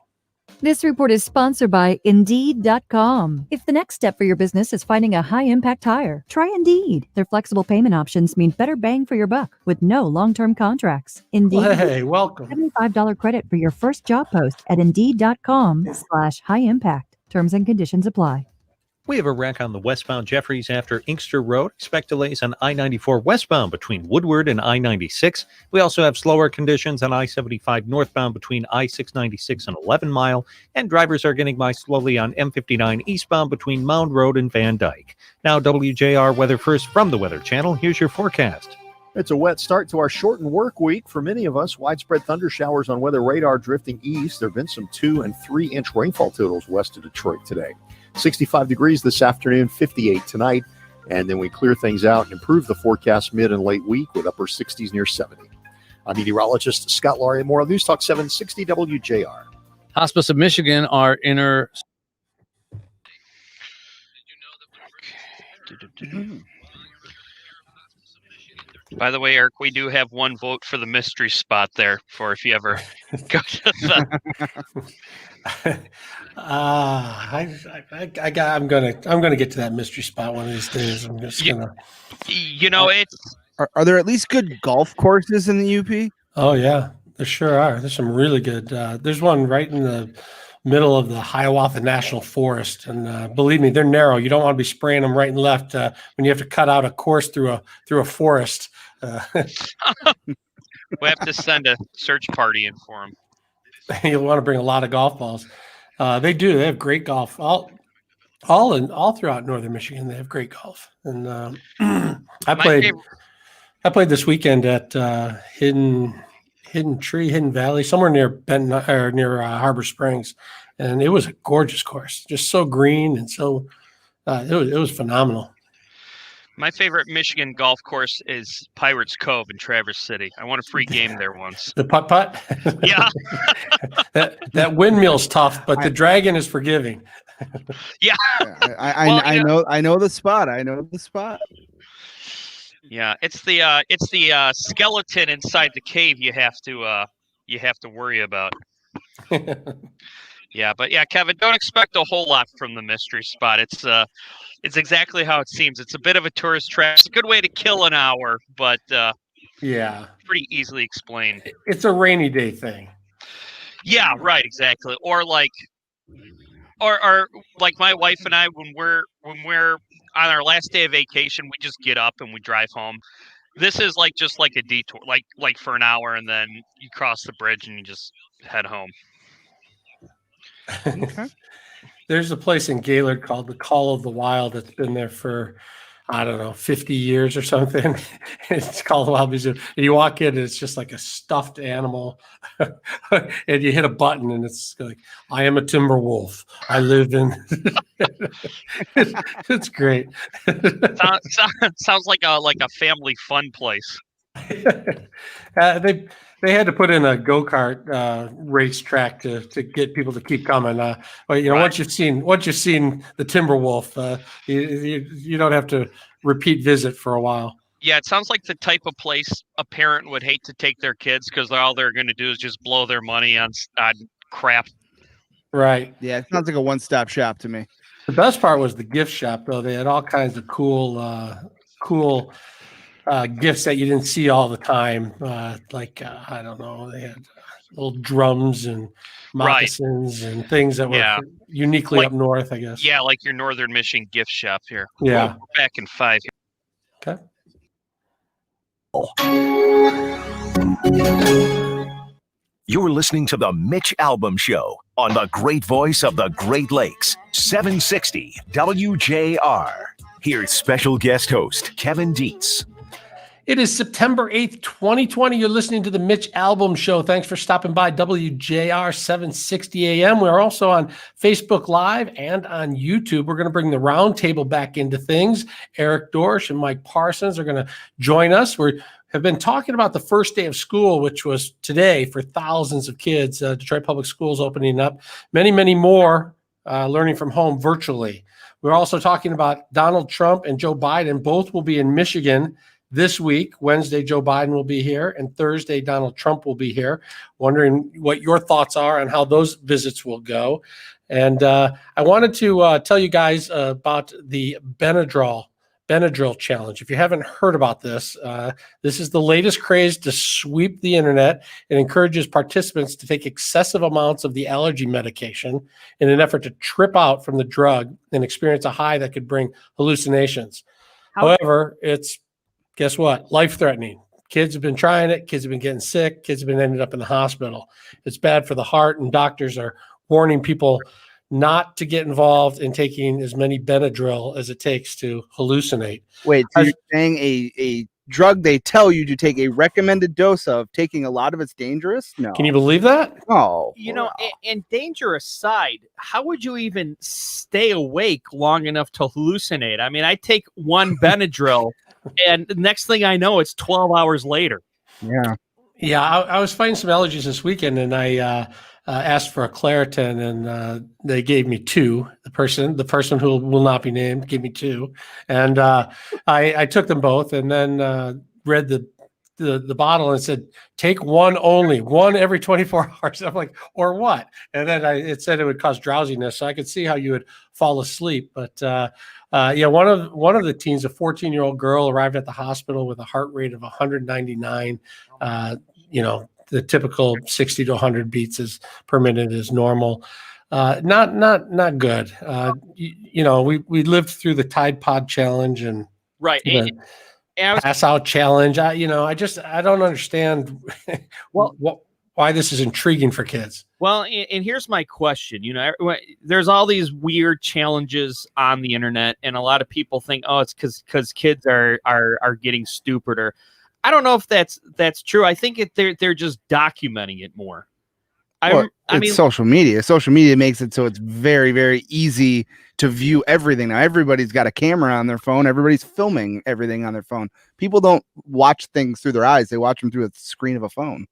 This report is sponsored by Indeed.com. If the next step for your business is finding a high-impact hire, try Indeed. Their flexible payment options mean better bang for your buck with no long-term contracts. Indeed.
Hey, welcome.
$75 credit for your first job post at Indeed.com/high-impact. Terms and conditions apply.
We have a wreck on the westbound Jeffries after Inkster Road. Expect delays on I-94 westbound between Woodward and I-96. We also have slower conditions on I-75 northbound between I-696 and 11 Mile. And drivers are getting by slowly on M59 eastbound between Mound Road and Van Dyke. Now WJR Weather First from the Weather Channel. Here's your forecast.
It's a wet start to our shortened work week for many of us. Widespread thunder showers on weather radar drifting east. There have been some 2- and 3-inch rainfall totals west of Detroit today. 65 degrees this afternoon, 58 tonight, and then we clear things out and improve the forecast mid and late week with upper 60s near 70. I'm meteorologist Scott Laurie. More on News Talk 760 WJR.
Hospice of Michigan are inner.
By the way, Eric, we do have one vote for the mystery spot there for if you ever go to the.
I'm gonna get to that mystery spot one of these days. I'm just gonna.
It's.
Are there at least good golf courses in the UP?
Oh yeah, there sure are. There's some really good. There's one right in the middle of the Hiawatha National Forest, and believe me, they're narrow. You don't want to be spraying them right and left when you have to cut out a course through a forest.
We have to send a search party in for him.
You'll want to bring a lot of golf balls. They do. They have great golf. All throughout northern Michigan, they have great golf. And I played this weekend at Hidden Valley, somewhere near Benton or near Harbor Springs, and it was a gorgeous course, just so green and so it was phenomenal.
My favorite Michigan golf course is Pirates Cove in Traverse City. I won a free game there once.
The putt?
Yeah.
that windmill's tough, but the dragon is forgiving.
Yeah.
I know the spot. I know the spot.
Yeah, it's the skeleton inside the cave you have to worry about. Yeah, but yeah, Kevin, don't expect a whole lot from the mystery spot. It's exactly how it seems. It's a bit of a tourist trap. It's a good way to kill an hour, but
yeah,
pretty easily explained.
It's a rainy day thing.
Yeah, right, exactly. Or like my wife and I, when we're on our last day of vacation, we just get up and we drive home. This is just like a detour, like for an hour, and then you cross the bridge and you just head home.
Okay.
There's a place in Gaylord called the Call of the Wild that's been there for, I don't know, 50 years or something. It's called the Wild Museum. And you walk in and it's just like a stuffed animal. And you hit a button and it's like, I am a timber wolf. I live in. It's great.
Sounds like a family fun place.
They had to put in a go-kart racetrack to get people to keep coming. But right. Once you've seen the Timberwolf, you don't have to repeat visit for a while.
Yeah, it sounds like the type of place a parent would hate to take their kids because all they're going to do is just blow their money on crap.
Right.
Yeah, it sounds like a one-stop shop to me.
The best part was the gift shop, though. They had all kinds of cool gifts that you didn't see all the time. I don't know, they had little drums and moccasins and things that were uniquely up north, I guess.
Yeah, like your Northern Michigan gift shop here.
Yeah.
We're back in 5 here.
Okay.
You're listening to the Mitch Albom Show on the great voice of the Great Lakes, 760 WJR. Here's special guest host Kevin Dietz.
It is September 8th, 2020. You're listening to the Mitch Albom Show. Thanks for stopping by WJR 760 AM. We're also on Facebook Live and on YouTube. We're going to bring the roundtable back into things. Eric Dorsch and Mike Parsons are going to join us. We have been talking about the first day of school, which was today for thousands of kids. Detroit Public Schools opening up. Many, many more learning from home virtually. We're also talking about Donald Trump and Joe Biden. Both will be in Michigan this week. Wednesday, Joe Biden will be here, and Thursday, Donald Trump will be here. Wondering what your thoughts are on how those visits will go. And I wanted to tell you guys about the Benadryl challenge. If you haven't heard about this, this is the latest craze to sweep the internet. It encourages participants to take excessive amounts of the allergy medication in an effort to trip out from the drug and experience a high that could bring hallucinations. However, it's guess what? Life-threatening. Kids have been trying it. Kids have been getting sick. Kids have been ended up in the hospital. It's bad for the heart, and doctors are warning people not to get involved in taking as many Benadryl as it takes to hallucinate.
Wait, so you're saying a drug they tell you to take a recommended dose of, taking a lot of it's dangerous? No.
Can you believe that?
Oh.
And danger aside, how would you even stay awake long enough to hallucinate? I mean, I take one Benadryl and the next thing I know, it's 12 hours later.
Yeah.
Yeah, I was fighting some allergies this weekend, and I asked for a Claritin, and they gave me two. The person who will not be named gave me two, and I took them both, and then read the bottle and said, take one only, one every 24 hours. I'm like, or what? And then it said it would cause drowsiness, so I could see how you would fall asleep. But one of the teens, a 14-year-old girl, arrived at the hospital with a heart rate of 199. The typical 60 to 100 beats per minute is normal. Not good. We lived through the Tide Pod challenge and
right.
pass out challenge. I don't understand why this is intriguing for kids.
Well, and here's my question. There's all these weird challenges on the internet, and a lot of people think, oh, it's because kids are getting stupider. I don't know if that's true. I think they're just documenting it more. I mean,
social media. Social media makes it so it's very, very easy to view everything. Now, everybody's got a camera on their phone. Everybody's filming everything on their phone. People don't watch things through their eyes. They watch them through the screen of a phone.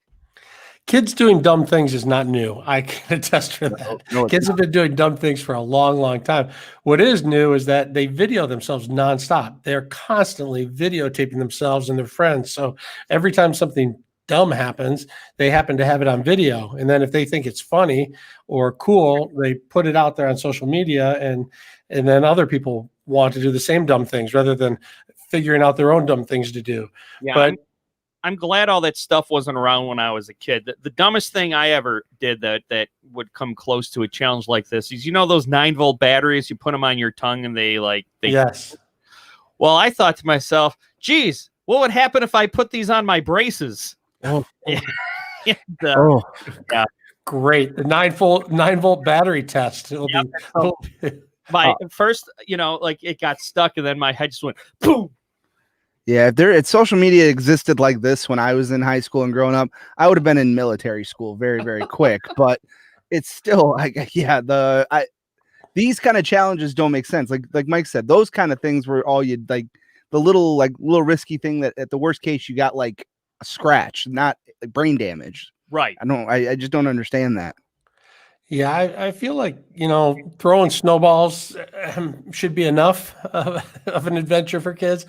Kids doing dumb things is not new. I can attest to that.
No,
Kids have been doing dumb things for a long, long time. What is new is that they video themselves nonstop. They're constantly videotaping themselves and their friends. So every time something dumb happens, they happen to have it on video. And then if they think it's funny or cool, they put it out there on social media, and then other people want to do the same dumb things rather than figuring out their own dumb things to do.
Yeah,
but
I'm glad all that stuff wasn't around when I was a kid. The dumbest thing I ever did that would come close to a challenge like this is, those 9-volt batteries, you put them on your tongue and they
yes.
Well, I thought to myself, geez, what would happen if I put these on my braces?
Oh,
Yeah.
Great. The 9-volt battery test.
My first, it got stuck, and then my head just went boom.
Yeah, if social media existed like this when I was in high school and growing up, I would have been in military school very, very quick. But it's still these kind of challenges don't make sense. Like Mike said, those kind of things were all you'd the little risky thing that at the worst case you got like a scratch, not brain damage.
Right.
I just don't understand that.
Yeah, I feel like, throwing snowballs should be enough of an adventure for kids.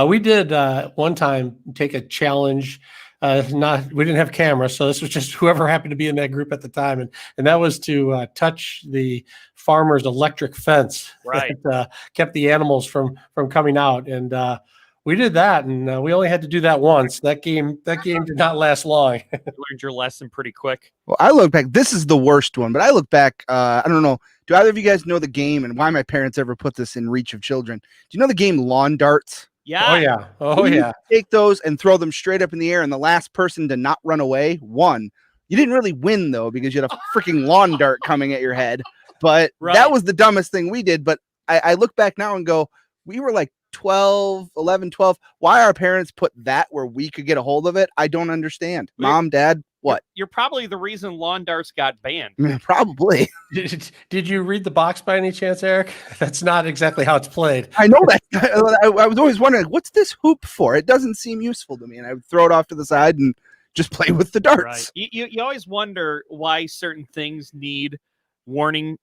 We did one time take a challenge. We didn't have cameras, so this was just whoever happened to be in that group at the time. And that was to touch the farmer's electric fence.
Right.
That kept the animals from coming out. And we did that, and we only had to do that once. That game did not last long.
You learned your lesson pretty quick.
Well, I look back. This is the worst one, but I look back. I don't know. Do either of you guys know the game and why my parents ever put this in reach of children? Do you know the game Lawn Darts?
Yeah.
Oh yeah.
Take those and throw them straight up in the air, and the last person to not run away won. You didn't really win though, because you had a freaking lawn dart coming at your head. But that was the dumbest thing we did. But I look back now and go, we were like 11, 12. Why our parents put that where we could get a hold of it, I don't understand. Mom, Dad, what?
You're probably the reason lawn darts got banned.
Probably.
Did you read the box by any chance, Eric? That's not exactly how it's played.
I know that. I was always wondering, what's this hoop for? It doesn't seem useful to me. And I would throw it off to the side and just play with the darts.
Right. You always wonder why certain things need warning,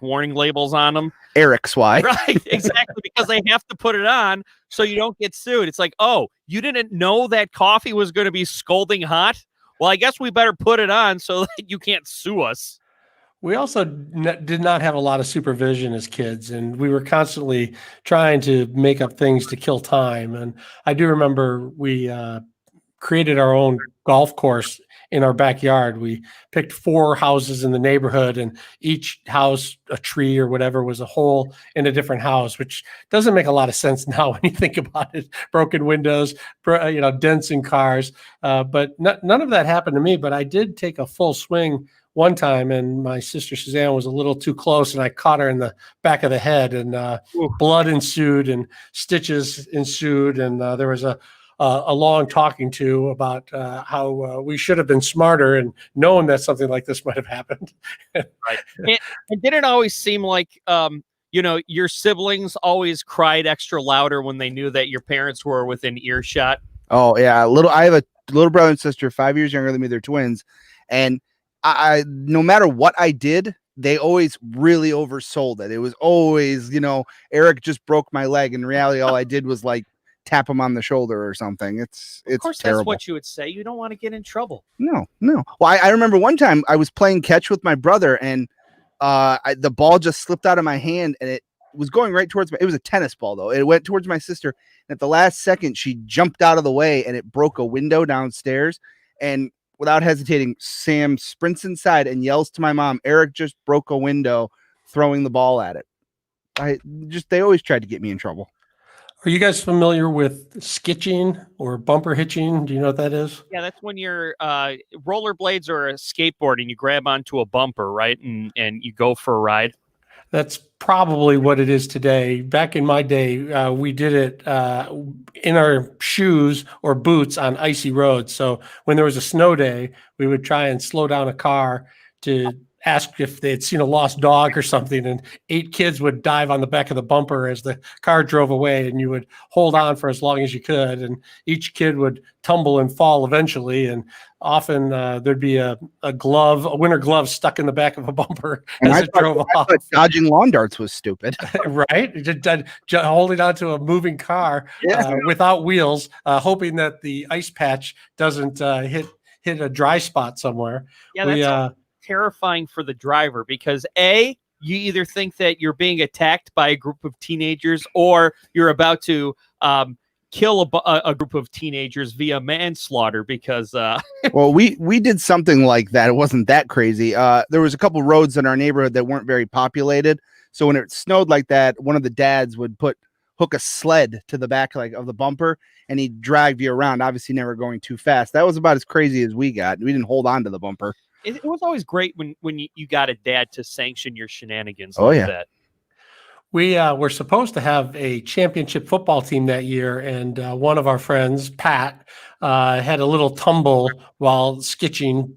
warning labels on them.
Eric's why.
Right, exactly, because they have to put it on so you don't get sued. It's like, oh, you didn't know that coffee was going to be scalding hot? Well, I guess we better put it on so that you can't sue us.
We also did not have a lot of supervision as kids, and we were constantly trying to make up things to kill time. And I do remember we created our own golf course in our backyard. We picked 4 houses in the neighborhood, and each house, a tree or whatever, was a hole in a different house, which doesn't make a lot of sense now when you think about it. Broken windows, dents in cars. But none of that happened to me, but I did take a full swing one time, and my sister Suzanne was a little too close, and I caught her in the back of the head, and blood ensued and stitches ensued. And there was a long talking to about how we should have been smarter and known that something like this might have happened.
Right. And did it always seem like, your siblings always cried extra louder when they knew that your parents were within earshot?
Oh yeah. I have a little brother and sister, 5 years younger than me. They're twins. And I no matter what I did, they always really oversold it. It was always, Eric just broke my leg. In reality, all I did was tap him on the shoulder or something. It's
Of course,
terrible.
That's what you would say. You don't want to get in trouble.
No. Well, I remember one time I was playing catch with my brother, and the ball just slipped out of my hand, and it was going right towards it was a tennis ball though. It went towards my sister, and at the last second she jumped out of the way, and it broke a window downstairs. And without hesitating, Sam sprints inside and yells to my mom, Eric just broke a window throwing the ball at it. They always tried to get me in trouble.
Are you guys familiar with skitching or bumper hitching? Do you know what that is?
Yeah, that's when you're rollerblades or a skateboard and you grab onto a bumper, right? And you go for a ride.
That's probably what it is today. Back in my day, we did it in our shoes or boots on icy roads. So when there was a snow day, we would try and slow down a car to ask if they had seen a lost dog or something. And 8 kids would dive on the back of the bumper as the car drove away, and you would hold on for as long as you could. And each kid would tumble and fall eventually. And often there'd be a winter glove stuck in the back of a bumper as it drove off.
I thought dodging lawn darts was stupid.
Right? Holding onto a moving car without wheels, hoping that the ice patch doesn't hit a dry spot somewhere.
Yeah, that's terrifying for the driver because you either think that you're being attacked by a group of teenagers or you're about to kill a group of teenagers via manslaughter because
well, we did something like that. It wasn't that crazy. There was a couple roads in our neighborhood that weren't very populated, so when it snowed like that, one of the dads would hook a sled to the back of the bumper and he'd drag you around, obviously never going too fast. That was about as crazy as we got. We didn't hold on to the bumper.
It was always great when you got a dad to sanction your shenanigans that.
We were supposed to have a championship football team that year, and one of our friends, Pat, had a little tumble while skitching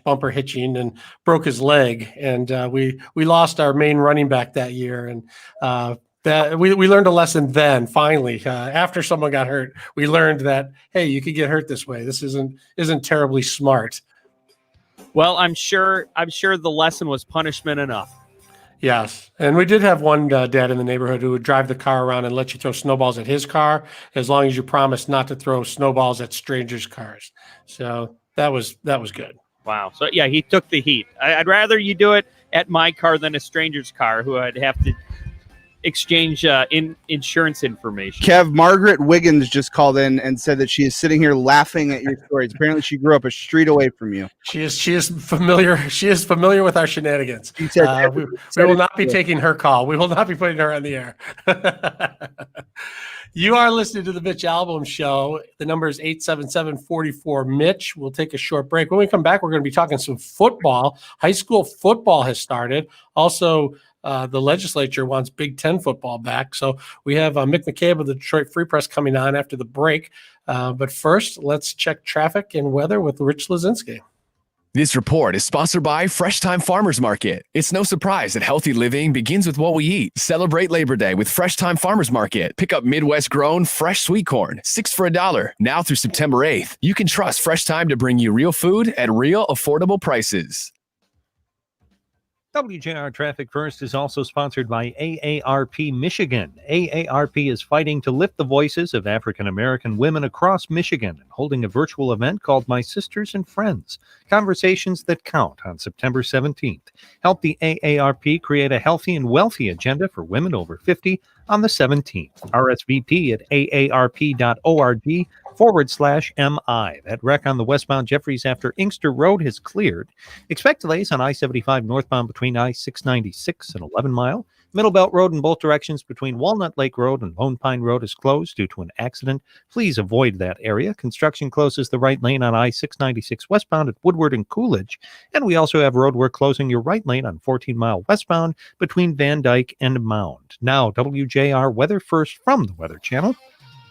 / bumper hitching and broke his leg. And we lost our main running back that year. And that we learned a lesson then, finally. After someone got hurt, we learned that, hey, you could get hurt this way. This isn't terribly smart.
Well, I'm sure the lesson was punishment enough.
Yes. And we did have one dad in the neighborhood who would drive the car around and let you throw snowballs at his car as long as you promised not to throw snowballs at strangers' cars. So that was good.
Wow. So yeah, he took the heat. I'd rather you do it at my car than a stranger's car who I'd have to exchange insurance information.
Kev, Margaret Wiggins just called in and said that she is sitting here laughing at your stories. Apparently she grew up a street away from you.
She is familiar with our shenanigans.
She said,
we will not be taking her call. We will not be putting her on the air. You are listening to the Mitch Albom Show. The number is 877-44-MITCH. We'll take a short break. When we come back, we're going to be talking some football. High school football has started. Also, the legislature wants Big Ten football back. So we have Mick McCabe of the Detroit Free Press coming on after the break. But first, let's check traffic and weather with Rich Lazinski.
This report is sponsored by Fresh Time Farmers Market. It's no surprise that healthy living begins with what we eat. Celebrate Labor Day with Fresh Time Farmers Market. Pick up Midwest-grown fresh sweet corn, 6 for $1. Now through September 8th. You can trust Fresh Time to bring you real food at real affordable prices.
WJR Traffic First is also sponsored by AARP Michigan. AARP is fighting to lift the voices of African American women across Michigan and holding a virtual event called My Sisters and Friends, Conversations That Count on September 17th. Help the AARP create a healthy and wealthy agenda for women over 50 on the 17th. RSVP at aarp.org/MI. That wreck on the westbound Jeffries after Inkster Road has cleared. Expect delays on I-75 northbound between I-696 and 11 Mile. Middle Belt Road in both directions between Walnut Lake Road and Lone Pine Road is closed due to an accident. Please avoid that area. Construction closes the right lane on I-696 westbound at Woodward and Coolidge. And we also have road work closing your right lane on 14 Mile westbound between Van Dyke and Mound. Now, WJR weather first from the Weather Channel.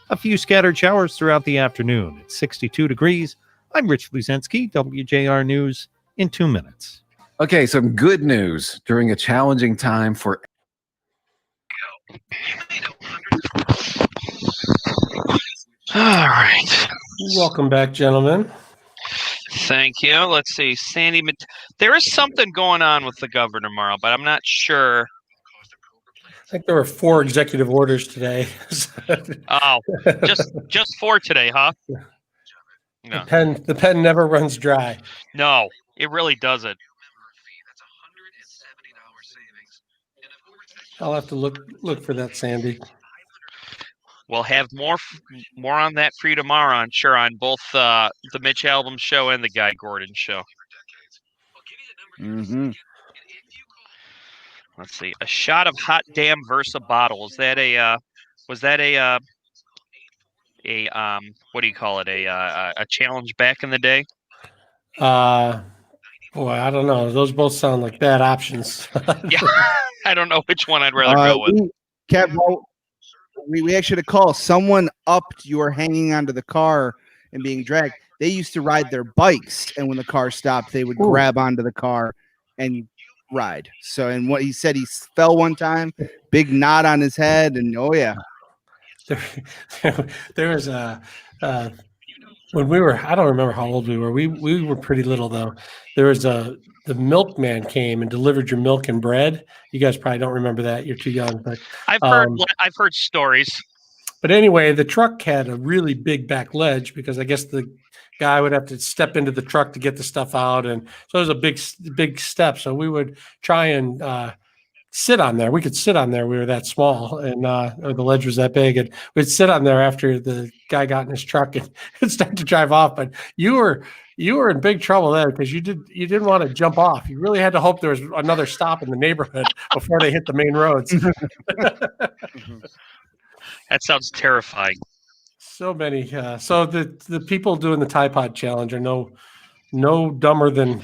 A few scattered showers throughout the afternoon. It's 62 degrees. I'm Rich Luzinski, WJR News in 2 minutes.
Okay, some good news during a challenging time for...
All right.
Welcome back, gentlemen.
Thank you. Let's see. There is something going on with the governor tomorrow, but I'm not sure.
I think there were 4 executive orders today.
Oh, just 4 today, huh? No.
The pen never runs dry.
No, it really doesn't.
I'll have to look for that, Sandy.
We'll have more on that for you tomorrow, I'm sure, on both the Mitch Albom Show and the Guy Gordon Show.
Mm-hmm.
Let's see. A shot of hot damn Versa bottle. Is that Was that a what do you call it? A challenge back in the day?
Boy, I don't know. Those both sound like bad options.
Yeah, I don't know which one I'd rather go with.
Kev, we actually had a call. Someone upped you were hanging onto the car and being dragged. They used to ride their bikes, and when the car stopped, they would grab onto the car and ride. So, and what he said, he fell one time, big knot on his head, and oh yeah.
There was a when we were, I don't remember how old we were. We were pretty little though. There was the milkman came and delivered your milk and bread. You guys probably don't remember that. You're too young, but
I've heard stories.
But anyway, the truck had a really big back ledge because I guess the guy would have to step into the truck to get the stuff out, and so it was a big step. So we would try and sit on there. We could sit on there. We were that small, and or the ledge was that big, and we'd sit on there after the guy got in his truck and start to drive off. But you were in big trouble there because you didn't want to jump off. You really had to hope there was another stop in the neighborhood before they hit the main roads.
That sounds terrifying.
So many. So the people doing the Tide Pod challenge are no dumber than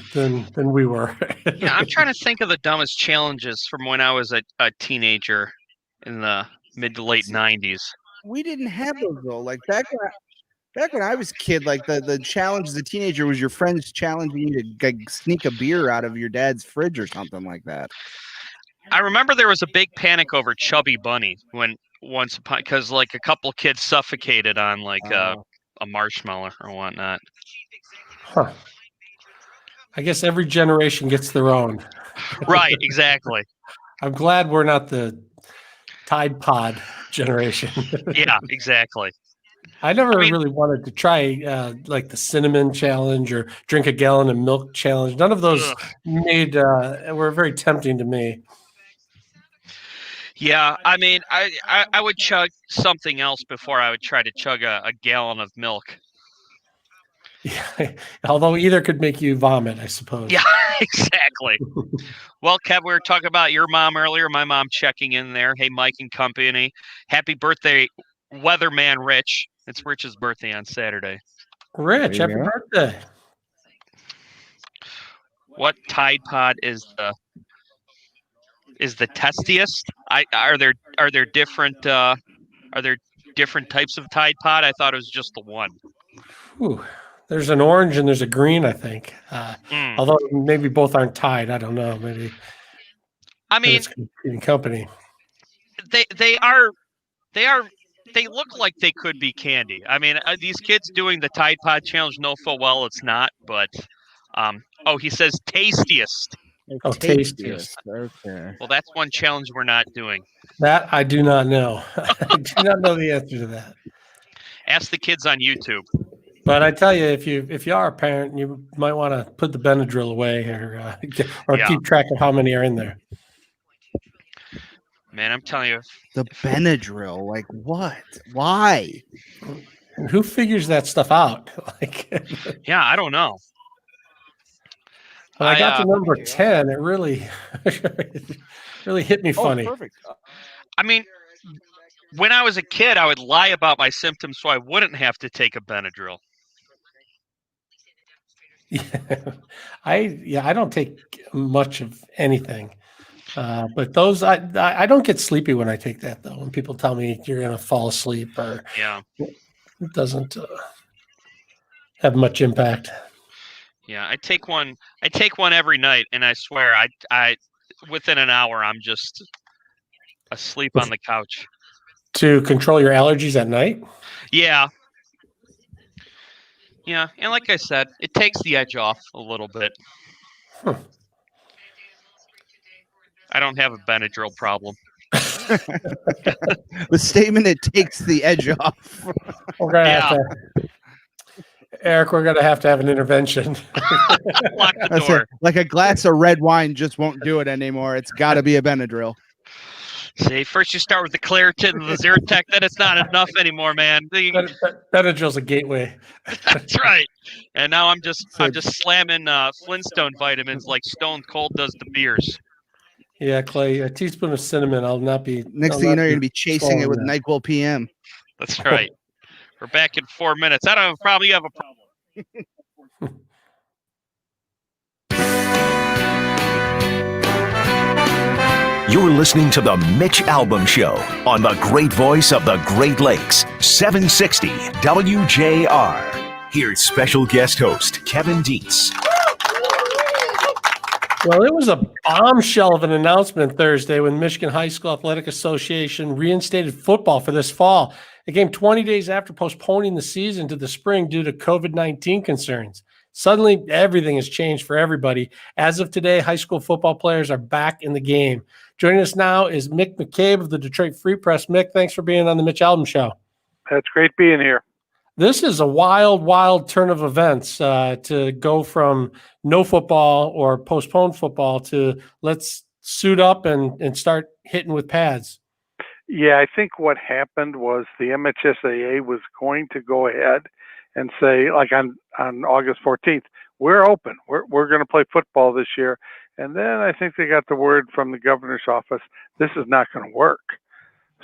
we were.
Yeah, I'm trying to think of the dumbest challenges from when I was a teenager in the mid to late 90s.
We didn't have those though. Like back when I was a kid, like the challenge as a teenager was your friends challenging you to sneak a beer out of your dad's fridge or something like that.
I remember there was a big panic over Chubby Bunny because like a couple kids suffocated on like a marshmallow or whatnot.
Huh. I guess every generation gets their own.
Right, exactly.
I'm glad we're not the Tide Pod generation.
Yeah, exactly.
I never really wanted to try like the cinnamon challenge or drink a gallon of milk challenge. None of those were very tempting to me.
Yeah, I mean, I would chug something else before I would try to chug a gallon of milk.
Yeah, although either could make you vomit, I suppose.
Yeah, exactly. Well, Kev, we were talking about your mom earlier. My mom checking in there. Hey, Mike and company. Happy birthday, Weatherman Rich. It's Rich's birthday on Saturday.
Rich, happy birthday.
What Tide Pod is the testiest? Are there different types of Tide Pod? I thought it was just the one.
Ooh, there's an orange and there's a green, I think. Although maybe both aren't Tide. I don't know. Maybe.
I mean,
it's competing company.
They look like they could be candy. I mean, these kids doing the Tide Pod challenge know full well it's not. But he says tastiest.
Oh, tastiest.
Okay.
Well, that's one challenge we're not doing.
That I do not know. I do not know the answer to that.
Ask the kids on YouTube.
But I tell you, if you are a parent, you might want to put the Benadryl away or keep track of how many are in there.
Man, I'm telling you,
the Benadryl, like what? Why?
And who figures that stuff out?
Yeah, I don't know.
When I got to number 10, it really hit me funny.
Perfect.
I mean, when I was a kid, I would lie about my symptoms so I wouldn't have to take a Benadryl.
Yeah, I don't take much of anything, but those I don't get sleepy when I take that though. When people tell me you're gonna fall asleep, or it doesn't have much impact.
Yeah, I take one every night, and I swear, I within an hour I'm just asleep on the couch.
To control your allergies at night?
Yeah. Yeah, and like I said, it takes the edge off a little bit.
Huh.
I don't have a Benadryl problem.
The statement, it takes the edge off.
We're gonna have to, Eric, we're going to have an intervention.
Lock the door.
Like a glass of red wine just won't do it anymore. It's got to be a Benadryl.
See, first you start with the Claritin and the Zyrtec, then it's not enough anymore, man.
Benadryl's a gateway.
That's right. And now I'm just slamming Flintstone vitamins like Stone Cold does the beers.
Yeah, Clay, a teaspoon of cinnamon. I'll not be.
Next
I'll
thing you
not
know, you're
be
gonna be chasing it
swallowing
with
that.
NyQuil PM.
That's right. We're back in 4 minutes. I don't probably have a problem.
You're listening to the Mitch Albom Show on the great voice of the Great Lakes, 760 WJR. Here's special guest host Kevin Dietz.
Well, it was a bombshell of an announcement Thursday when Michigan High School Athletic Association reinstated football for this fall. It came 20 days after postponing the season to the spring due to COVID-19 concerns. Suddenly, everything has changed for everybody. As of today, high school football players are back in the game. Joining us now is Mick McCabe of the Detroit Free Press. Mick, thanks for being on the Mitch Albom Show.
That's great being here.
This is a wild, wild turn of events to go from no football or postpone football to let's suit up and start hitting with pads.
Yeah, I think what happened was the MHSAA was going to go ahead and say, like on August 14th, we're open. We're going to play football this year. And then I think they got the word from the governor's office, this is not going to work.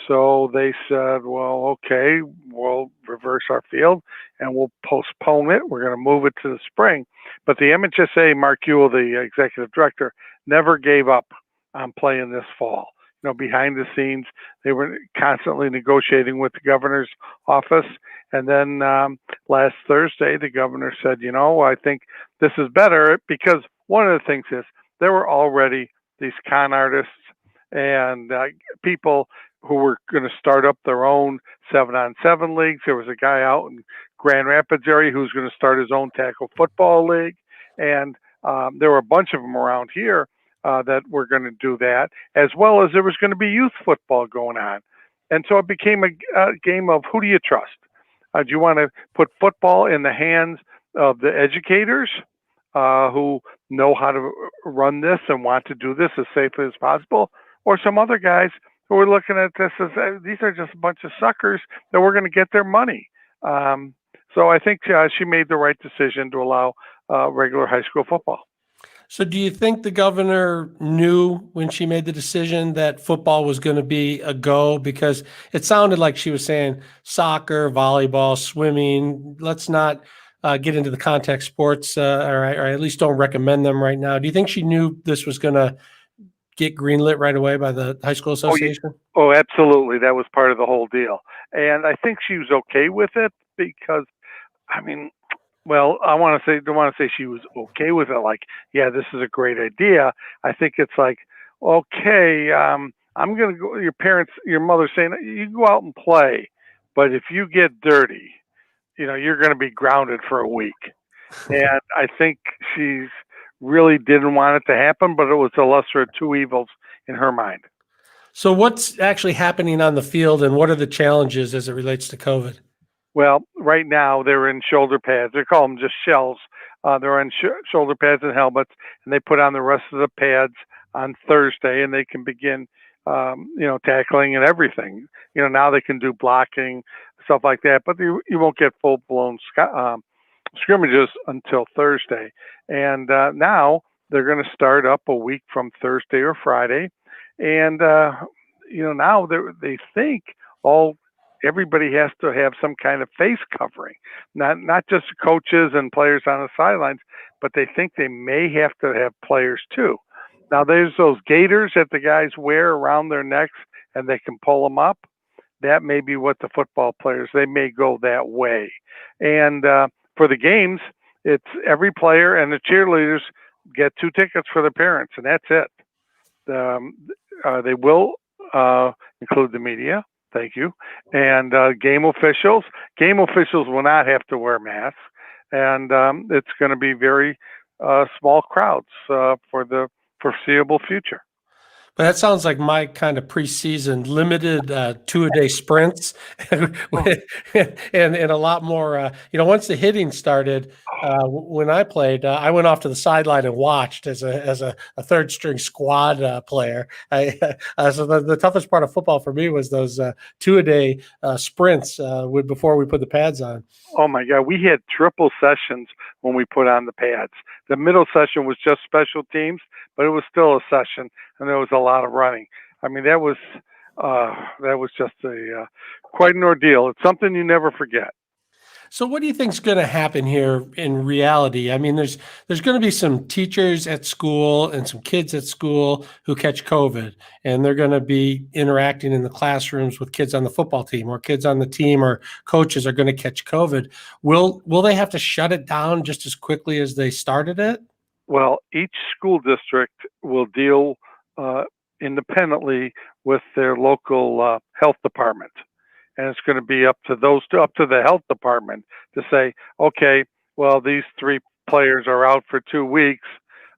So they said, well, okay, we'll reverse our field and we'll postpone it. We're going to move it to the spring. But the MHSA, Mark Ewell, the executive director, never gave up on playing this fall. You know, behind the scenes, they were constantly negotiating with the governor's office. And then last Thursday, the governor said, you know, I think this is better, because one of the things is there were already these con artists and people who were going to start up their own 7-on-7 leagues. There was a guy out in Grand Rapids area who's going to start his own tackle football league. And there were a bunch of them around here that were going to do that, as well as there was going to be youth football going on. And so it became a game of who do you trust? Do you want to put football in the hands of the educators who know how to run this and want to do this as safely as possible, or some other guys who are looking at this as these are just a bunch of suckers that we're going to get their money? So I think she made the right decision to allow regular high school football.
So do you think the governor knew when she made the decision that football was going to be a go? Because it sounded like she was saying soccer, volleyball, swimming, let's not get into the contact sports, or at least don't recommend them right now. Do you think she knew this was going to get greenlit right away by the high school association?
Oh, absolutely. That was part of the whole deal. And I think she was okay with it because, I mean, well, don't want to say she was okay with it. Like, yeah, this is a great idea. I think it's like, okay, I'm going to go, your mother's saying, you go out and play, but if you get dirty, you know, you're going to be grounded for a week. And I think she's really didn't want it to happen, but it was the lesser of two evils in her mind.
So what's actually happening on the field, and what are the challenges as it relates to COVID?
Well, right now they're in shoulder pads. They call them just shells. They're on shoulder pads and helmets, and they put on the rest of the pads on Thursday, and they can begin, tackling and everything. You know, now they can do blocking, stuff like that, but you won't get full-blown scrimmages until Thursday. And now they're going to start up a week from Thursday or Friday. And, now they think everybody has to have some kind of face covering, not just coaches and players on the sidelines, but they think they may have to have players too. Now there's those gaiters that the guys wear around their necks and they can pull them up. That may be what the football players, they may go that way. And for the games, it's every player and the cheerleaders get 2 tickets for their parents, and that's it. They will include the media. Thank you. And game officials will not have to wear masks. And it's going to be very small crowds for the foreseeable future.
But that sounds like my kind of preseason limited 2-a-day sprints and a lot more, once the hitting started, when I played, I went off to the sideline and watched as a third string squad player. So the toughest part of football for me was those 2-a-day sprints before we put the pads on.
Oh my God, we had triple sessions when we put on the pads. The middle session was just special teams, but it was still a session, and there was a lot of running. I mean, that was just quite an ordeal. It's something you never forget.
So what do you think is going to happen here in reality? I mean, there's going to be some teachers at school and some kids at school who catch COVID, and they're going to be interacting in the classrooms with kids on the football team, or kids on the team or coaches are going to catch COVID. Will they have to shut it down just as quickly as they started it?
Well, each school district will deal independently with their local health department. And it's going to be up to the health department to say, okay, well, these 3 players are out for 2 weeks.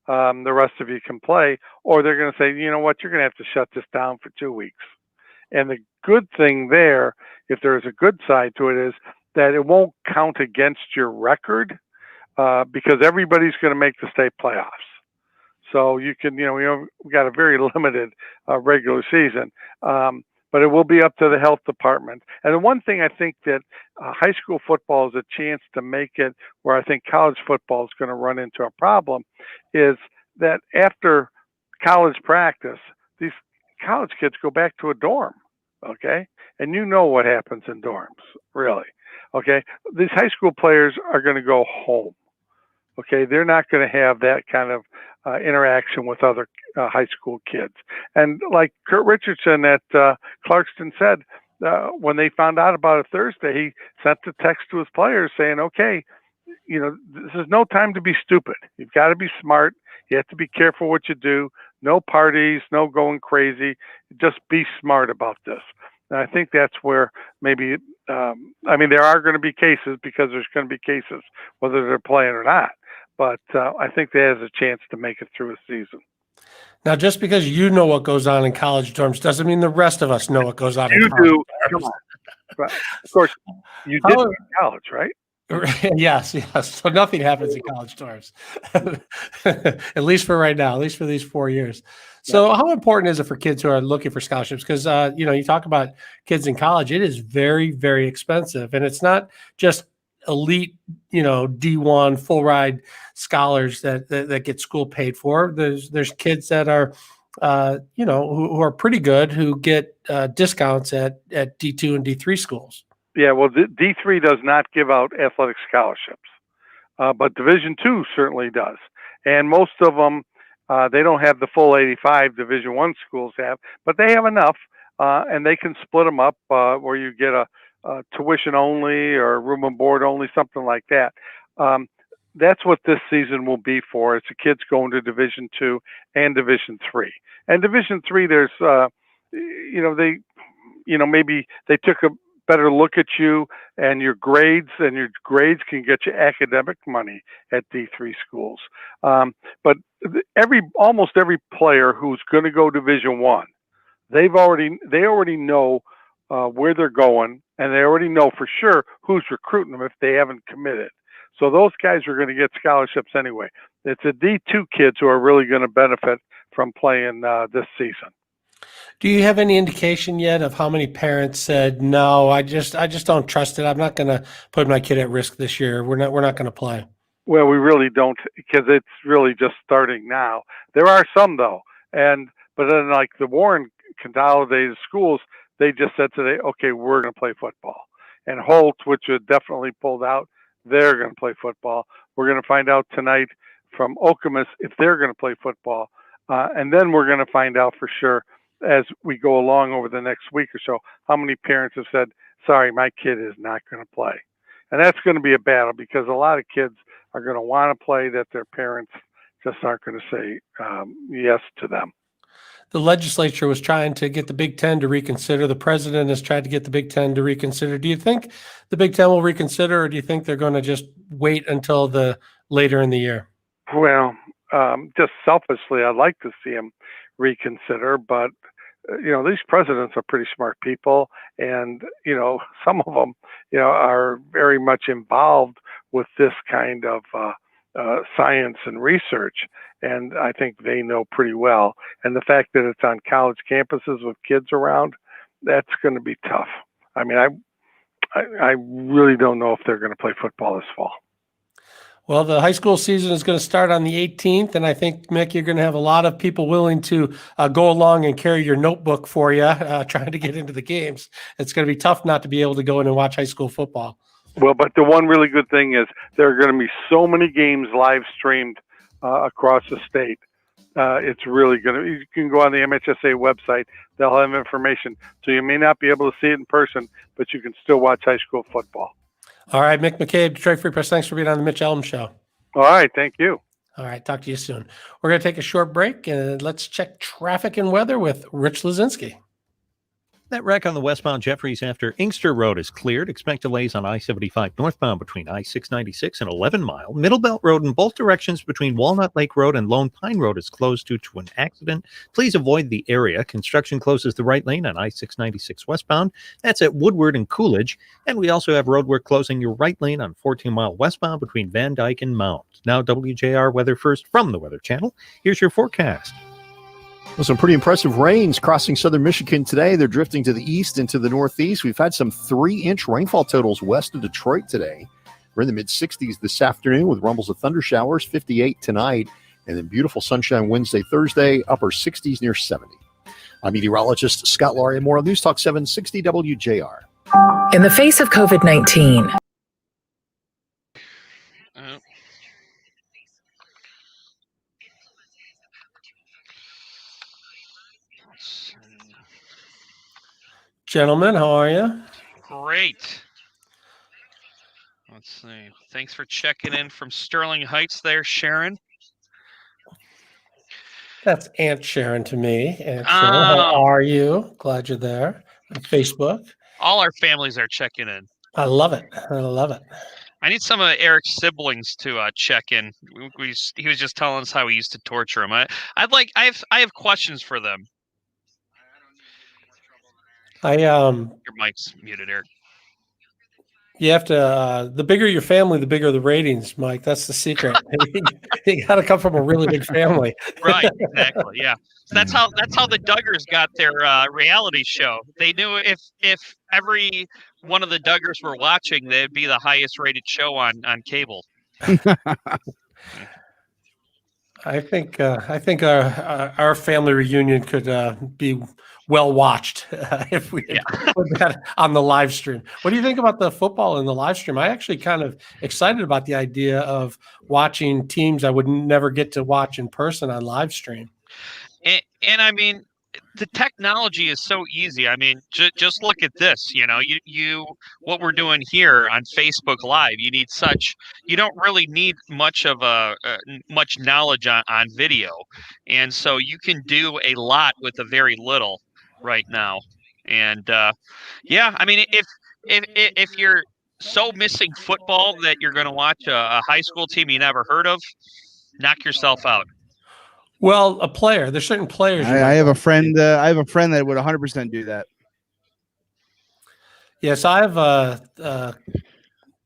The rest of you can play. Or they're going to say, you know what, you're going to have to shut this down for 2 weeks. And the good thing there, if there's a good side to it, is that it won't count against your record because everybody's going to make the state playoffs. So you can, we got a very limited regular season. But it will be up to the health department. And the one thing I think that high school football is a chance to make it where I think college football is going to run into a problem is that after college practice, these college kids go back to a dorm, okay? And you know what happens in dorms, really, okay? These high school players are going to go home, okay? They're not going to have that kind of interaction with other high school kids. And like Kurt Richardson at Clarkston said, when they found out about it Thursday, he sent a text to his players saying, okay, this is no time to be stupid. You've got to be smart. You have to be careful what you do. No parties, no going crazy. Just be smart about this. And I think that's where maybe, there are going to be cases because there's going to be cases whether they're playing or not. But I think they has a chance to make it through a season.
Now, just because you know what goes on in college dorms doesn't mean the rest of us know what goes on in
You
college
do.
dorms.
Come on. But of course, you did in college, right?
Yes. So nothing happens in college dorms, at least for right now, at least for these 4 years. So how important is it for kids who are looking for scholarships? Because, you talk about kids in college, it is very, very expensive. And it's not just elite, D1 full ride scholars that get school paid for. There's kids that are, who are pretty good, who get discounts at D2 and D3 schools.
Yeah, well, D3 does not give out athletic scholarships, but Division II certainly does. And most of them, they don't have the full 85 Division I schools have, but they have enough, and they can split them up where you get a tuition only or room and board only, something like that. That's what this season will be for. It's the kids going to Division II and Division III. And Division III, there's, maybe they took a better look at you and your grades can get you academic money at D3 schools. But almost every player who's going to go Division I, they already know where they're going, and they already know for sure who's recruiting them if they haven't committed. So those guys are going to get scholarships anyway. It's the D2 kids who are really going to benefit from playing this season.
Do you have any indication yet of how many parents said, no, I just don't trust it. I'm not going to put my kid at risk this year. We're not going to play.
Well, we really don't, because it's really just starting now. There are some though. But then like the Warren Consolidated Schools, they just said today, okay, we're going to play football. And Holt, which had definitely pulled out, they're going to play football. We're going to find out tonight from Okemos if they're going to play football. And then we're going to find out for sure as we go along over the next week or so, how many parents have said, sorry, my kid is not going to play. And that's going to be a battle because a lot of kids are going to want to play that their parents just aren't going to say yes to them.
The legislature was trying to get the Big Ten to reconsider. The president has tried to get the Big Ten to reconsider. Do you think the Big Ten will reconsider, or do you think they're going to just wait until later in the year?
Well, just selfishly, I'd like to see them reconsider, but these presidents are pretty smart people, and some of them are very much involved with this kind of science and research, and I think they know pretty well. And the fact that it's on college campuses with kids around, that's going to be tough. I mean, I really don't know if they're going to play football this fall.
Well, the high school season is going to start on the 18th, and I think, Mick, you're going to have a lot of people willing to go along and carry your notebook for you, trying to get into the games. It's going to be tough not to be able to go in and watch high school football.
Well, but the one really good thing is there are going to be so many games live streamed across the state. It's really going to, you can go on the MHSA website. They'll have information. So you may not be able to see it in person, but you can still watch high school football.
All right, Mick McCabe, Detroit Free Press, thanks for being on the Mitch Albom Show.
All right, thank you.
All right, talk to you soon. We're going to take a short break, and let's check traffic and weather with Rich Lazinski.
That wreck on the westbound Jeffries after Inkster Road is cleared. Expect delays on I-75 northbound between I-696 and 11 Mile. Middle Belt Road in both directions between Walnut Lake Road and Lone Pine Road is closed due to an accident. Please avoid the area. Construction closes the right lane on I-696 westbound. That's at Woodward and Coolidge. And we also have roadwork closing your right lane on 14 Mile westbound between Van Dyke and Mount. Now WJR weather first from the Weather Channel. Here's your forecast.
Well, some pretty impressive rains crossing southern Michigan today. They're drifting to the east and to the northeast. We've had some 3-inch rainfall totals west of Detroit today. We're in the mid-60s this afternoon with rumbles of thunder showers, 58 tonight, and then beautiful sunshine Wednesday, Thursday, upper 60s near 70. I'm meteorologist Scott Laurie. More on News Talk 760 WJR.
In the face of COVID-19.
Gentlemen, how are you?
Great. Let's see. Thanks for checking in from Sterling Heights there, Sharon.
That's Aunt Sharon to me. Aunt Sharon, how are you? Glad you're there on Facebook.
All our families are checking in.
I love it. I love it.
I need some of Eric's siblings to check in. He was just telling us how he used to torture him. I have questions for them.
Your
mic's muted, Eric.
You have to. The bigger your family, the bigger the ratings, Mike. That's the secret. You got to come from a really big family.
Right. Exactly. Yeah. That's how the Duggars got their reality show. They knew if every one of the Duggars were watching, they'd be the highest rated show on cable.
I think our family reunion could be well watched if we put that on the live stream. What do you think about the football in the live stream? I actually kind of excited about the idea of watching teams I would never get to watch in person on live stream.
And I mean, the technology is so easy. I mean, just look at this. You know, you what we're doing here on Facebook Live. You don't really need much of much knowledge on video, and so you can do a lot with a very little right now. And yeah, I mean, if you're so missing football that you're going to watch a high school team you never heard of, knock yourself out.
Well, a player. There's certain players.
I have a friend. I have a friend that would 100% do that.
Yes, I have a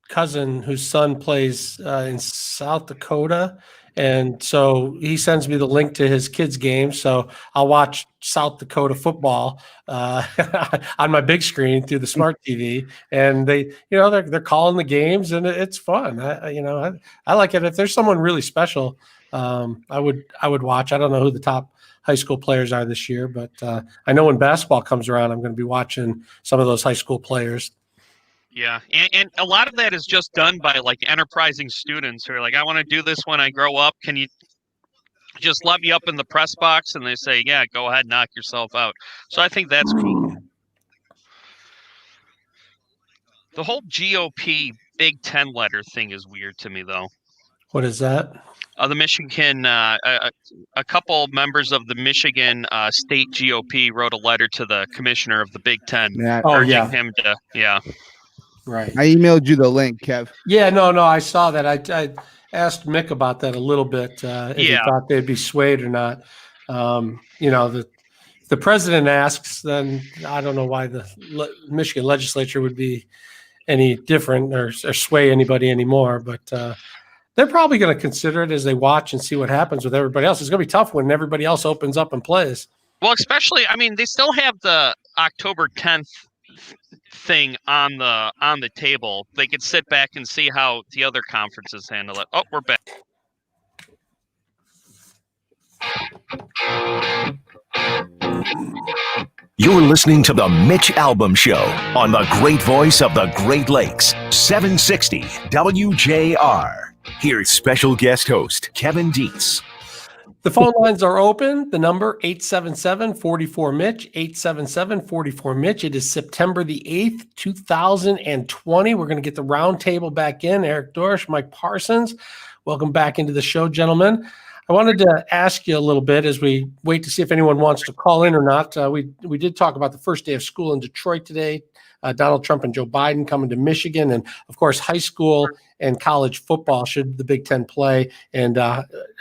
cousin whose son plays in South Dakota, and so he sends me the link to his kids' game. So I'll watch South Dakota football on my big screen through the smart TV, and they're calling the games, and it's fun. I like it. If there's someone really special, I would watch. I don't know who the top high school players are this year, but I know when basketball comes around, I'm going to be watching some of those high school players.
Yeah, and a lot of that is just done by like enterprising students who are like, I want to do this when I grow up. Can you just let me up in the press box? And they say, yeah, go ahead, knock yourself out. So I think that's cool. The whole GOP Big Ten letter thing is weird to me, though.
What is that?
The Michigan, a couple members of the Michigan state GOP wrote a letter to the commissioner of the Big Ten, urging him to,
Right.
I emailed you the link, Kev.
Yeah, no, I saw that. I asked Mick about that a little bit. If he thought they'd be swayed or not. The president asks, then I don't know why the Michigan legislature would be any different or sway anybody anymore, but they're probably going to consider it as they watch and see what happens with everybody else. It's going to be tough when everybody else opens up and plays.
Well, especially, I mean, they still have the October 10th thing on the table. They could sit back and see how the other conferences handle it. Oh, we're back.
You're listening to the Mitch Albom Show on the great voice of the Great Lakes, 760 WJR. Here's special guest host Kevin Dietz.
The phone lines are open. The number 877-44-MITCH, 877-44-MITCH. It is September the 8th, 2020. We're going to get the round table back in. Eric Dorsch, Mike Parsons. Welcome back into the show, gentlemen. I wanted to ask you a little bit as we wait to see if anyone wants to call in or not. We did talk about the first day of school in Detroit today. Donald Trump and Joe Biden coming to Michigan, and of course, high school and college football should the Big Ten play, and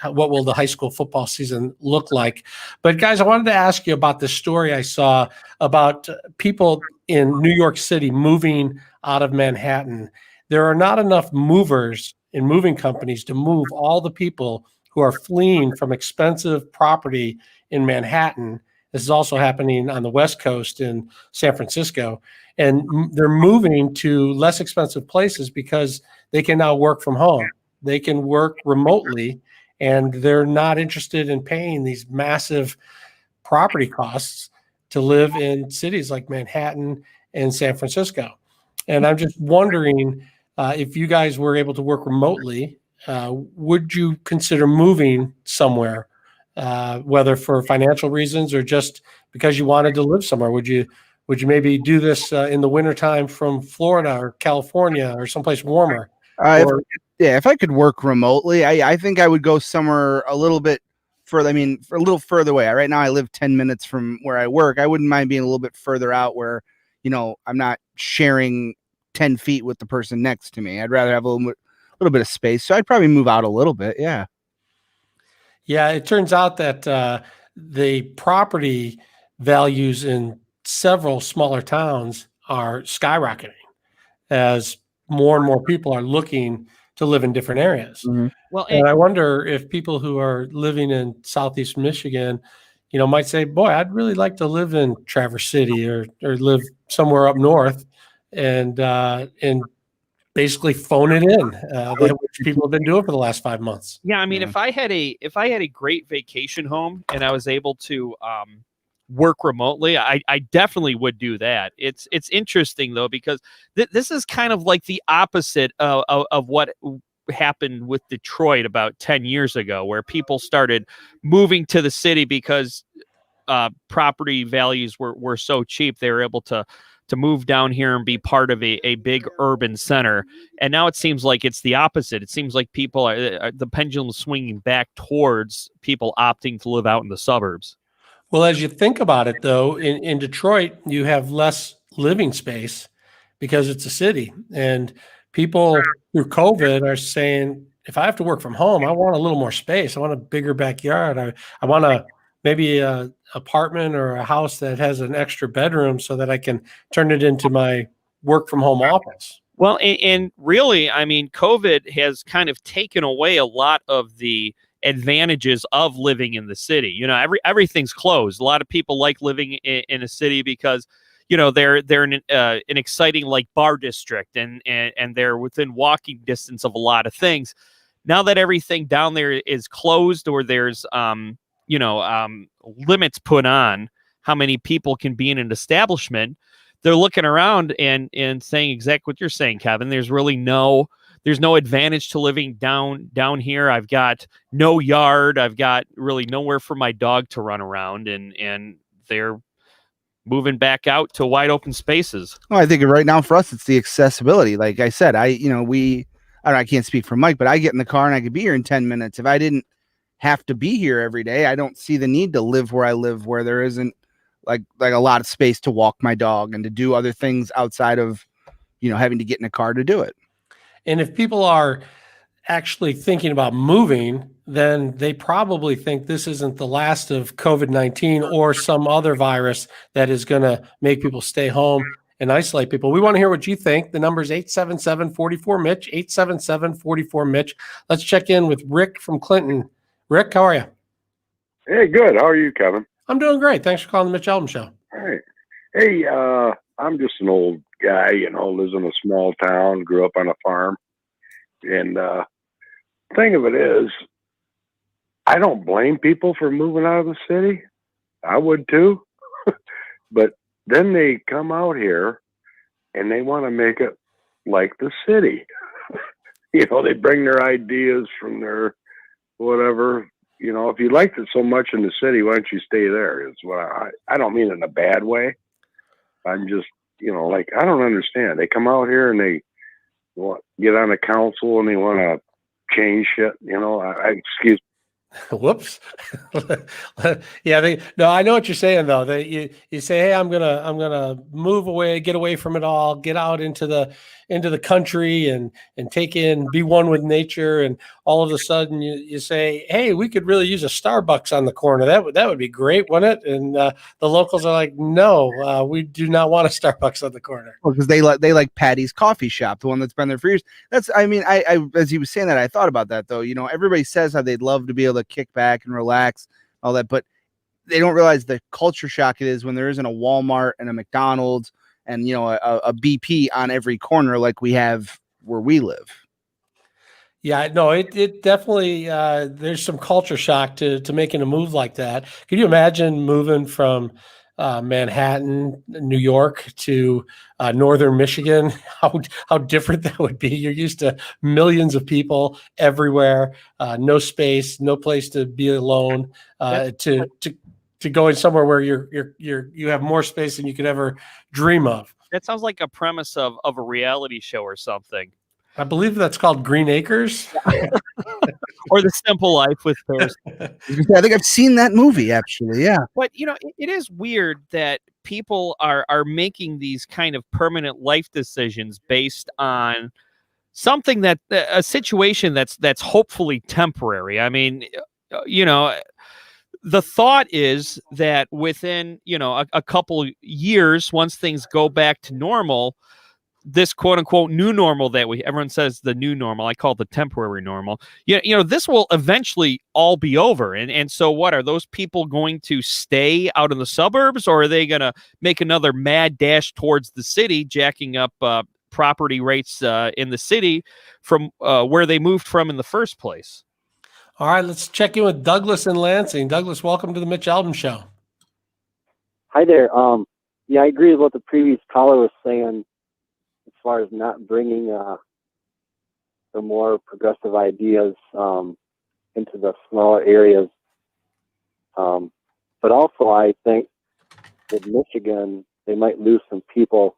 what will the high school football season look like? But guys, I wanted to ask you about this story I saw about people in New York City moving out of Manhattan. There are not enough movers in moving companies to move all the people who are fleeing from expensive property in Manhattan. This is also happening on the West Coast in San Francisco. And they're moving to less expensive places because they can now work from home. They can work remotely, and they're not interested in paying these massive property costs to live in cities like Manhattan and San Francisco. And I'm just wondering if you guys were able to work remotely, would you consider moving somewhere, whether for financial reasons or just because you wanted to live somewhere? Would you maybe do this in the wintertime from Florida or California or someplace warmer?
If I could work remotely, I think I would go somewhere a little bit further. I mean, a little further away. Right now I live 10 minutes from where I work. I wouldn't mind being a little bit further out where, I'm not sharing 10 feet with the person next to me. I'd rather have a little bit of space. So I'd probably move out a little bit. Yeah.
Yeah. It turns out that the property values in several smaller towns are skyrocketing as more and more people are looking to live in different areas.
Mm-hmm.
Well, and I wonder if people who are living in Southeast Michigan, might say, boy, I'd really like to live in Traverse City or live somewhere up north and basically phone it in, which people have been doing for the last 5 months.
Yeah, I mean, if I had a great vacation home and I was able to work remotely, I definitely would do that. It's interesting though, because this is kind of like the opposite of what happened with Detroit about 10 years ago, where people started moving to the city because property values were so cheap. They were able to move down here and be part of a big urban center. And now it seems like it's the opposite. It seems like people are the pendulum swinging back towards people opting to live out in the suburbs.
Well, as you think about it, though, in Detroit, you have less living space because it's a city. And people through COVID are saying, if I have to work from home, I want a little more space. I want a bigger backyard. I want maybe a apartment or a house that has an extra bedroom so that I can turn it into my work from home office.
Well, and really, I mean, COVID has kind of taken away a lot of the advantages of living in the city. Everything's closed. A lot of people like living in a city because they're in an exciting like bar district and they're within walking distance of a lot of things. Now that everything down there is closed, or there's limits put on how many people can be in an establishment, they're looking around and saying exactly what you're saying, Kevin. There's no advantage to living down here. I've got no yard. I've got really nowhere for my dog to run around, and they're moving back out to wide open spaces.
Well, I think right now for us, it's the accessibility. Like I said, I can't speak for Mike, but I get in the car and I could be here in 10 minutes. If I didn't have to be here every day, I don't see the need to live where I live, where there isn't like a lot of space to walk my dog and to do other things outside of, having to get in a car to do it.
And if people are actually thinking about moving, then they probably think this isn't the last of COVID-19 or some other virus that is going to make people stay home and isolate people. We want to hear what you think. The number is 877-44-MITCH, 877-44-MITCH. Let's check in with Rick from Clinton. Rick, how are you?
Hey, good. How are you, Kevin?
I'm doing great. Thanks for calling the Mitch Albom Show.
All right. Hey, I'm just an old guy, lives in a small town, grew up on a farm. And thing of it is, I don't blame people for moving out of the city. I would too. But then they come out here and they want to make it like the city. They bring their ideas from their whatever. If you liked it so much in the city, why don't you stay there? Is what I don't mean in a bad way. I'm just, I don't understand. They come out here and they get on the council and they want to change shit. Excuse.
Whoops. Yeah. No, I know what you're saying though. You say, hey, I'm gonna move away, get away from it all, get out into the country and be one with nature. And all of a sudden you say, hey, we could really use a Starbucks on the corner. That would be great, wouldn't it? And the locals are like, no, we do not want a Starbucks on the corner.
Well, because they like Patty's Coffee Shop, the one that's been there for years. I as he was saying that, I thought about that though. Everybody says how they'd love to be able to kick back and relax, all that, but they don't realize the culture shock it is when there isn't a Walmart and a McDonald's and a BP on every corner like we have where we live.
Yeah, no, it definitely there's some culture shock to making a move like that. Can you imagine moving from Manhattan, New York to northern Michigan? How different that would be. You're used to millions of people everywhere, no space, no place to be alone, to going somewhere where you have more space than you could ever dream of.
That sounds like a premise of a reality show or something.
I believe that's called Green Acres.
Or The Simple Life with Paris.
I think I've seen that movie, actually. Yeah.
But, it is weird that people are making these kind of permanent life decisions based on something a situation that's hopefully temporary. I mean, the thought is that within, a couple years, once things go back to normal, this quote unquote new normal that everyone says the new normal, I call it the temporary normal. This will eventually all be over. And so what are those people going to stay out in the suburbs, or are they going to make another mad dash towards the city, jacking up property rates in the city from where they moved from in the first place?
All right, let's check in with Douglas in Lansing. Douglas, welcome to the Mitch Albom Show.
Hi there. Yeah, I agree with what the previous caller was saying as far as not bringing the more progressive ideas into the smaller areas. But also, I think with Michigan, they might lose some people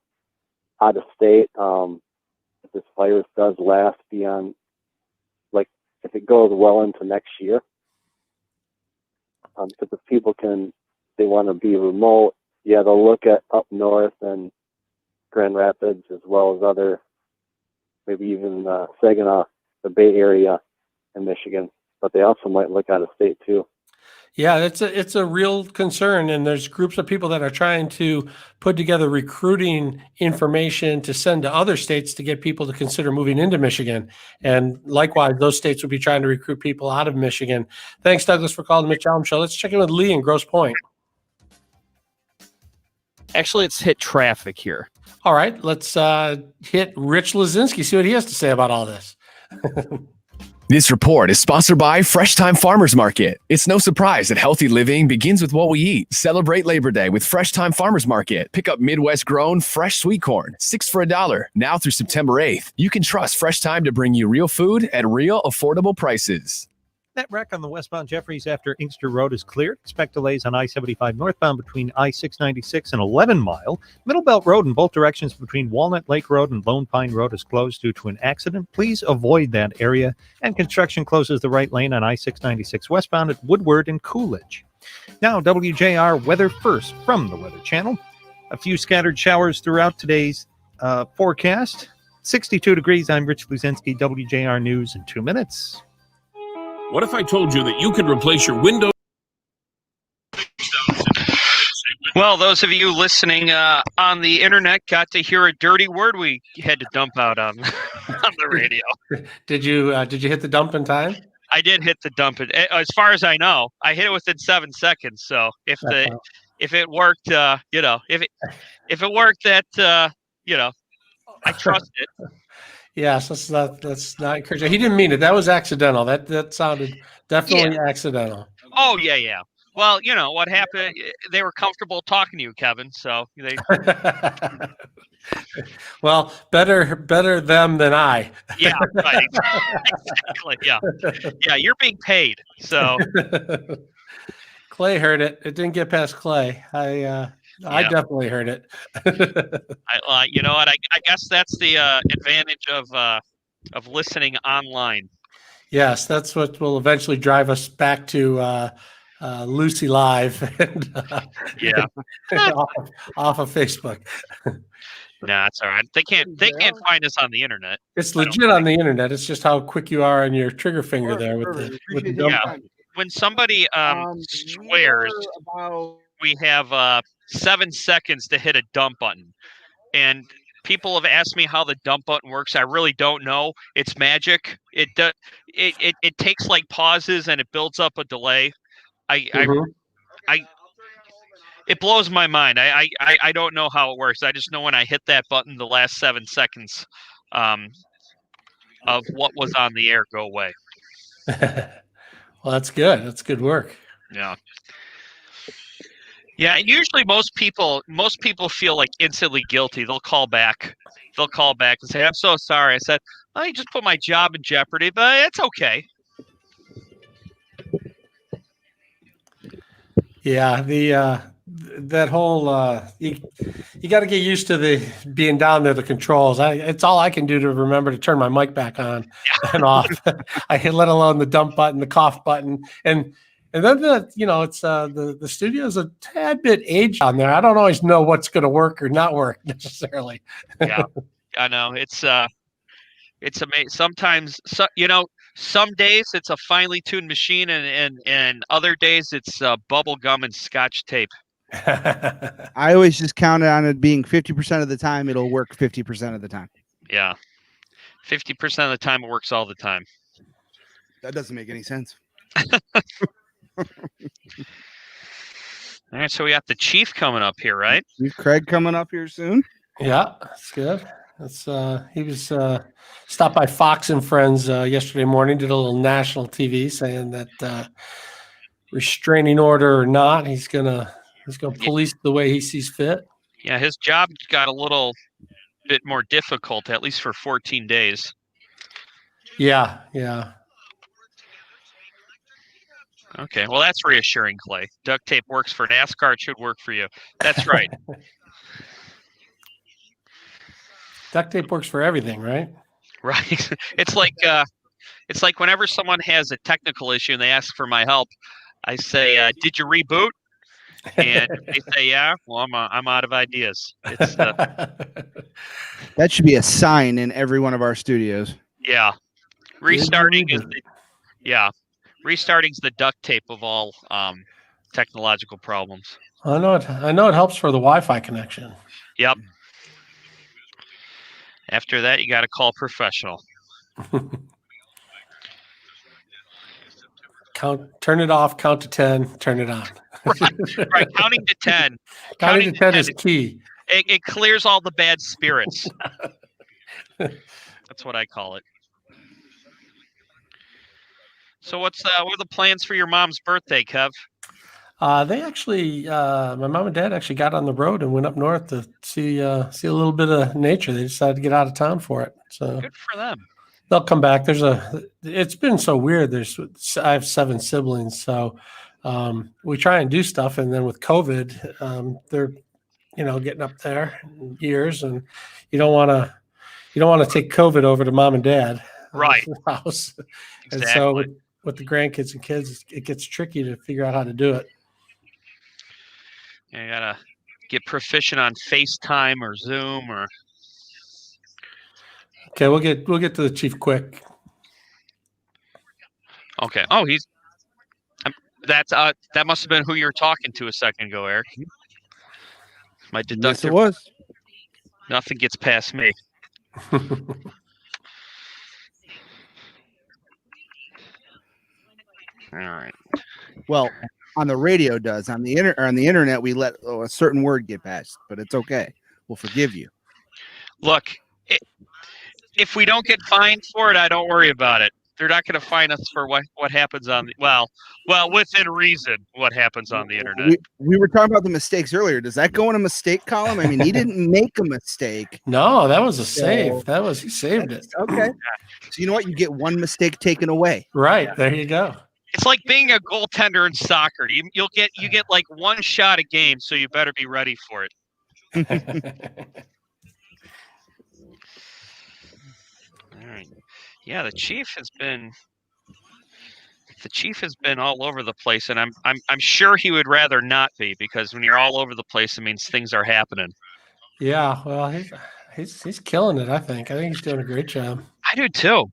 out of state if this virus does last beyond, like, if it goes well into next year. Because if people they want to be remote, yeah, they'll look at up north and Grand Rapids, as well as other, maybe even Saginaw, the Bay Area in Michigan. But they also might look out of state too.
Yeah, it's a real concern, and there's groups of people that are trying to put together recruiting information to send to other states to get people to consider moving into Michigan. And likewise, those states would be trying to recruit people out of Michigan. Thanks, Douglas, for calling the Mitch Albom Show. Let's check in with Lee in Grosse Pointe.
Actually, it's hit traffic here.
All right, let's hit Rich Lazinski, see what he has to say about all this.
This report is sponsored by Fresh Time Farmers Market. It's no surprise that healthy living begins with what we eat. Celebrate Labor Day with Fresh Time Farmers Market. Pick up Midwest grown fresh sweet corn, 6 for $1. Now through September 8th. You can trust Fresh Time to bring you real food at real affordable prices.
That wreck on the westbound Jeffries after Inkster Road is cleared. Expect delays on I-75 northbound between I-696 and 11 Mile. Middle Belt Road in both directions between Walnut Lake Road and Lone Pine Road is closed due to an accident. Please avoid that area. And construction closes the right lane on I-696 westbound at Woodward and Coolidge. Now, WJR Weather First from the Weather Channel. A few scattered showers throughout today's forecast. 62 degrees. I'm Rich Luzinski, WJR News in 2 minutes.
What if I told you that you could replace your Windows?
Well, those of you listening on the internet got to hear a dirty word we had to dump out on the radio.
Did you hit the dump in time?
I did hit the dump. As far as I know, I hit it within 7 seconds. So if if it worked, if it worked, that I trust it.
Yes, that's not encouraging. He didn't mean it. That was accidental. That sounded definitely accidental.
Oh yeah. Well, what happened? They were comfortable talking to you, Kevin. So they.
Well, better them than I.
Yeah, right. Exactly. Yeah. You're being paid, so.
Clay heard it. It didn't get past Clay. I definitely heard it.
You know what? I guess that's the advantage of listening online.
Yes, that's what will eventually drive us back to Lucy Live and off of Facebook.
Nah, it's all right. They can't find us on the internet.
It's legit on the internet. It's just how quick you are on your trigger finger there with the dump button.
When somebody swears, we have 7 seconds to hit a dump button, and people have asked me how the dump button works. I really don't know. It's magic. It takes like pauses and it builds up a delay. It blows my mind. I don't know how it works. I just know when I hit that button, the last 7 seconds of what was on the air go away.
Well, that's good. That's good work.
Yeah. Yeah, and usually most people feel like instantly guilty. They'll call back and say, "I'm so sorry." I said, "I just put my job in jeopardy, but it's okay."
Yeah, that whole you got to get used to the being down there, the controls. It's all I can do to remember to turn my mic back on and off. Let alone the dump button, the cough button, and then it's the studio is a tad bit aged on there. I don't always know what's going to work or not work necessarily.
Yeah, I know it's amazing. Sometimes, some days it's a finely tuned machine, and other days it's bubble gum and scotch tape.
I always just count on it being 50% of the time. It'll work 50% of the time.
Yeah, 50% of the time it works all the time.
That doesn't make any sense.
All right, so we got the Chief coming up here, right?
Chief Craig coming up here soon.
Yeah, that's good. That's he was stopped by Fox and Friends yesterday morning. Did a little national TV saying that restraining order or not, he's gonna police the way he sees fit.
Yeah, his job got a little bit more difficult, at least for 14 days.
Yeah.
Okay, well, that's reassuring, Clay. Duct tape works for NASCAR. It should work for you. That's right.
Duct tape works for everything, right?
Right. It's like whenever someone has a technical issue and they ask for my help, I say, "Did you reboot?" And they say, "Yeah." Well, I'm out of ideas. It's
that should be a sign in every one of our studios.
Yeah, restarting is the duct tape of all technological problems.
I know it helps for the Wi-Fi connection.
Yep. After that, you got to call professional.
Turn it off. Count to 10. Turn it on.
Right. Counting to 10.
Counting to 10 is key.
It clears all the bad spirits. That's what I call it. So what are the plans for your mom's birthday, Kev?
They actually, my mom and dad actually got on the road and went up north to see a little bit of nature. They decided to get out of town for it. So
good for them.
They'll come back. It's been so weird. I have 7 siblings, so we try and do stuff, and then with COVID, they're getting up there in years, and you don't want to take COVID over to mom and dad,
right?
House.
Exactly.
And so with the grandkids and kids, it gets tricky to figure out how to do it.
You gotta get proficient on FaceTime or Zoom or.
Okay, we'll get to the Chief quick.
Okay. Oh, that must have been who you were talking to a second ago, Eric. My deductive.
Yes, it was.
Nothing gets past me. All right.
Well, on the radio does. On the internet, we let a certain word get past, but it's okay. We'll forgive you.
Look, if we don't get fined for it, I don't worry about it. They're not going to fine us for what happens on the well, within reason, what happens on the internet.
We were talking about the mistakes earlier. Does that go in a mistake column? I mean, he didn't make a mistake.
No, that was a save. He saved it.
Okay. So you know what? You get one mistake taken away.
Right. There you go.
It's like being a goaltender in soccer. You get like one shot a game, so you better be ready for it. All right. Yeah, the chief has been all over the place, and I'm sure he would rather not be, because when you're all over the place, it means things are happening.
Yeah, well, he's killing it. I think he's doing a great job.
I do too.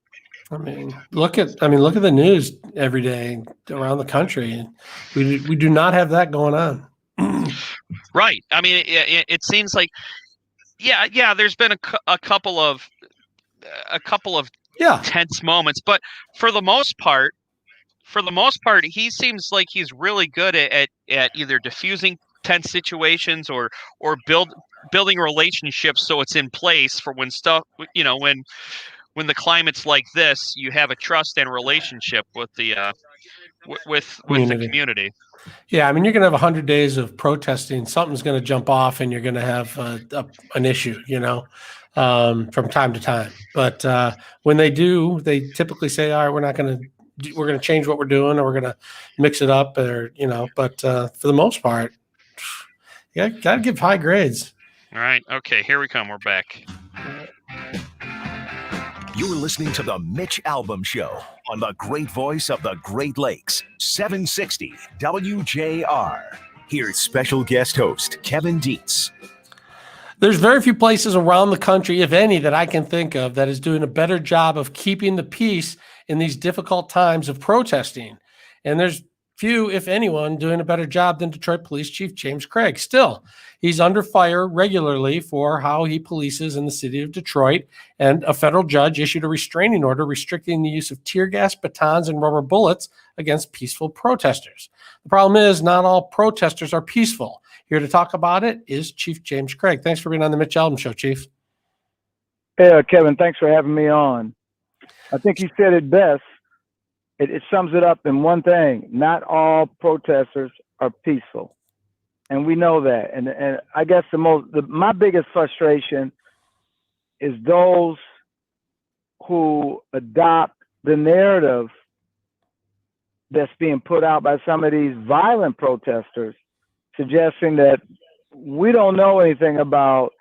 I mean, look at the news every day around the country. We do not have that going on.
Right. I mean, it seems like, yeah. There's been a couple of tense moments, but for the most part, he seems like he's really good at either diffusing tense situations or building relationships so it's in place for when stuff, when the climate's like this, you have a trust and relationship with the the community.
Yeah, I mean, you're going to have 100 days of protesting. Something's going to jump off, and you're going to have an issue, from time to time. But when they do, they typically say, "All right, we're going to change what we're doing, or we're going to mix it up," or But for the most part, yeah, got to give high grades.
All right. Okay, here we come. We're back.
You're listening to the Mitch Albom Show on the great voice of the Great Lakes, 760 WJR. Here's special guest host Kevin Dietz.
There's very few places around the country, if any, that I can think of that is doing a better job of keeping the peace in these difficult times of protesting. And there's few, if anyone, doing a better job than Detroit Police Chief James Craig. Still, he's under fire regularly for how he polices in the city of Detroit, and a federal judge issued a restraining order restricting the use of tear gas, batons, and rubber bullets against peaceful protesters. The problem is not all protesters are peaceful. Here to talk about it is Chief James Craig. Thanks for being on the Mitch Albom Show, Chief.
Yeah, Kevin, thanks for having me on. I think you said it best. It sums it up in one thing: not all protesters are peaceful, and we know that. And I guess my biggest frustration is those who adopt the narrative that's being put out by some of these violent protesters, suggesting that we don't know anything about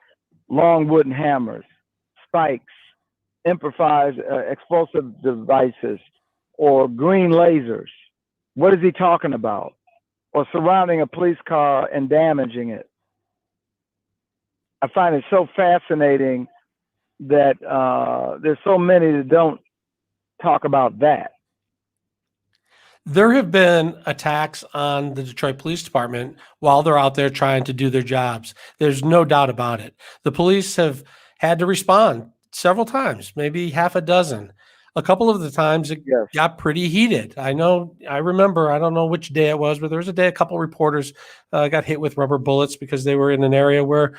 long wooden hammers, spikes, improvised explosive devices, or green lasers. What is he talking about? Or surrounding a police car and damaging it. I find it so fascinating that there's so many that don't talk about that.
There have been attacks on the Detroit Police Department while they're out there trying to do their jobs. There's no doubt about it. The police have had to respond several times, maybe half a dozen. A couple of the times it got pretty heated. I remember, I don't know which day it was, but there was a day a couple reporters got hit with rubber bullets because they were in an area where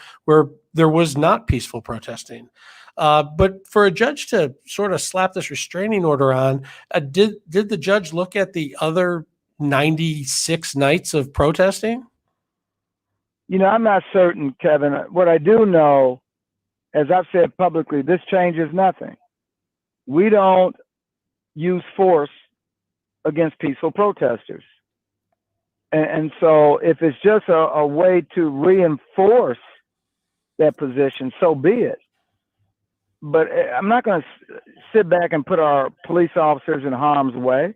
there was not peaceful protesting. But for a judge to sort of slap this restraining order on, did the judge look at the other 96 nights of protesting?
I'm not certain, Kevin. What I do know, as I've said publicly, this changes nothing. We don't use force against peaceful protesters. And so if it's just a way to reinforce that position, so be it. But I'm not going to sit back and put our police officers in harm's way.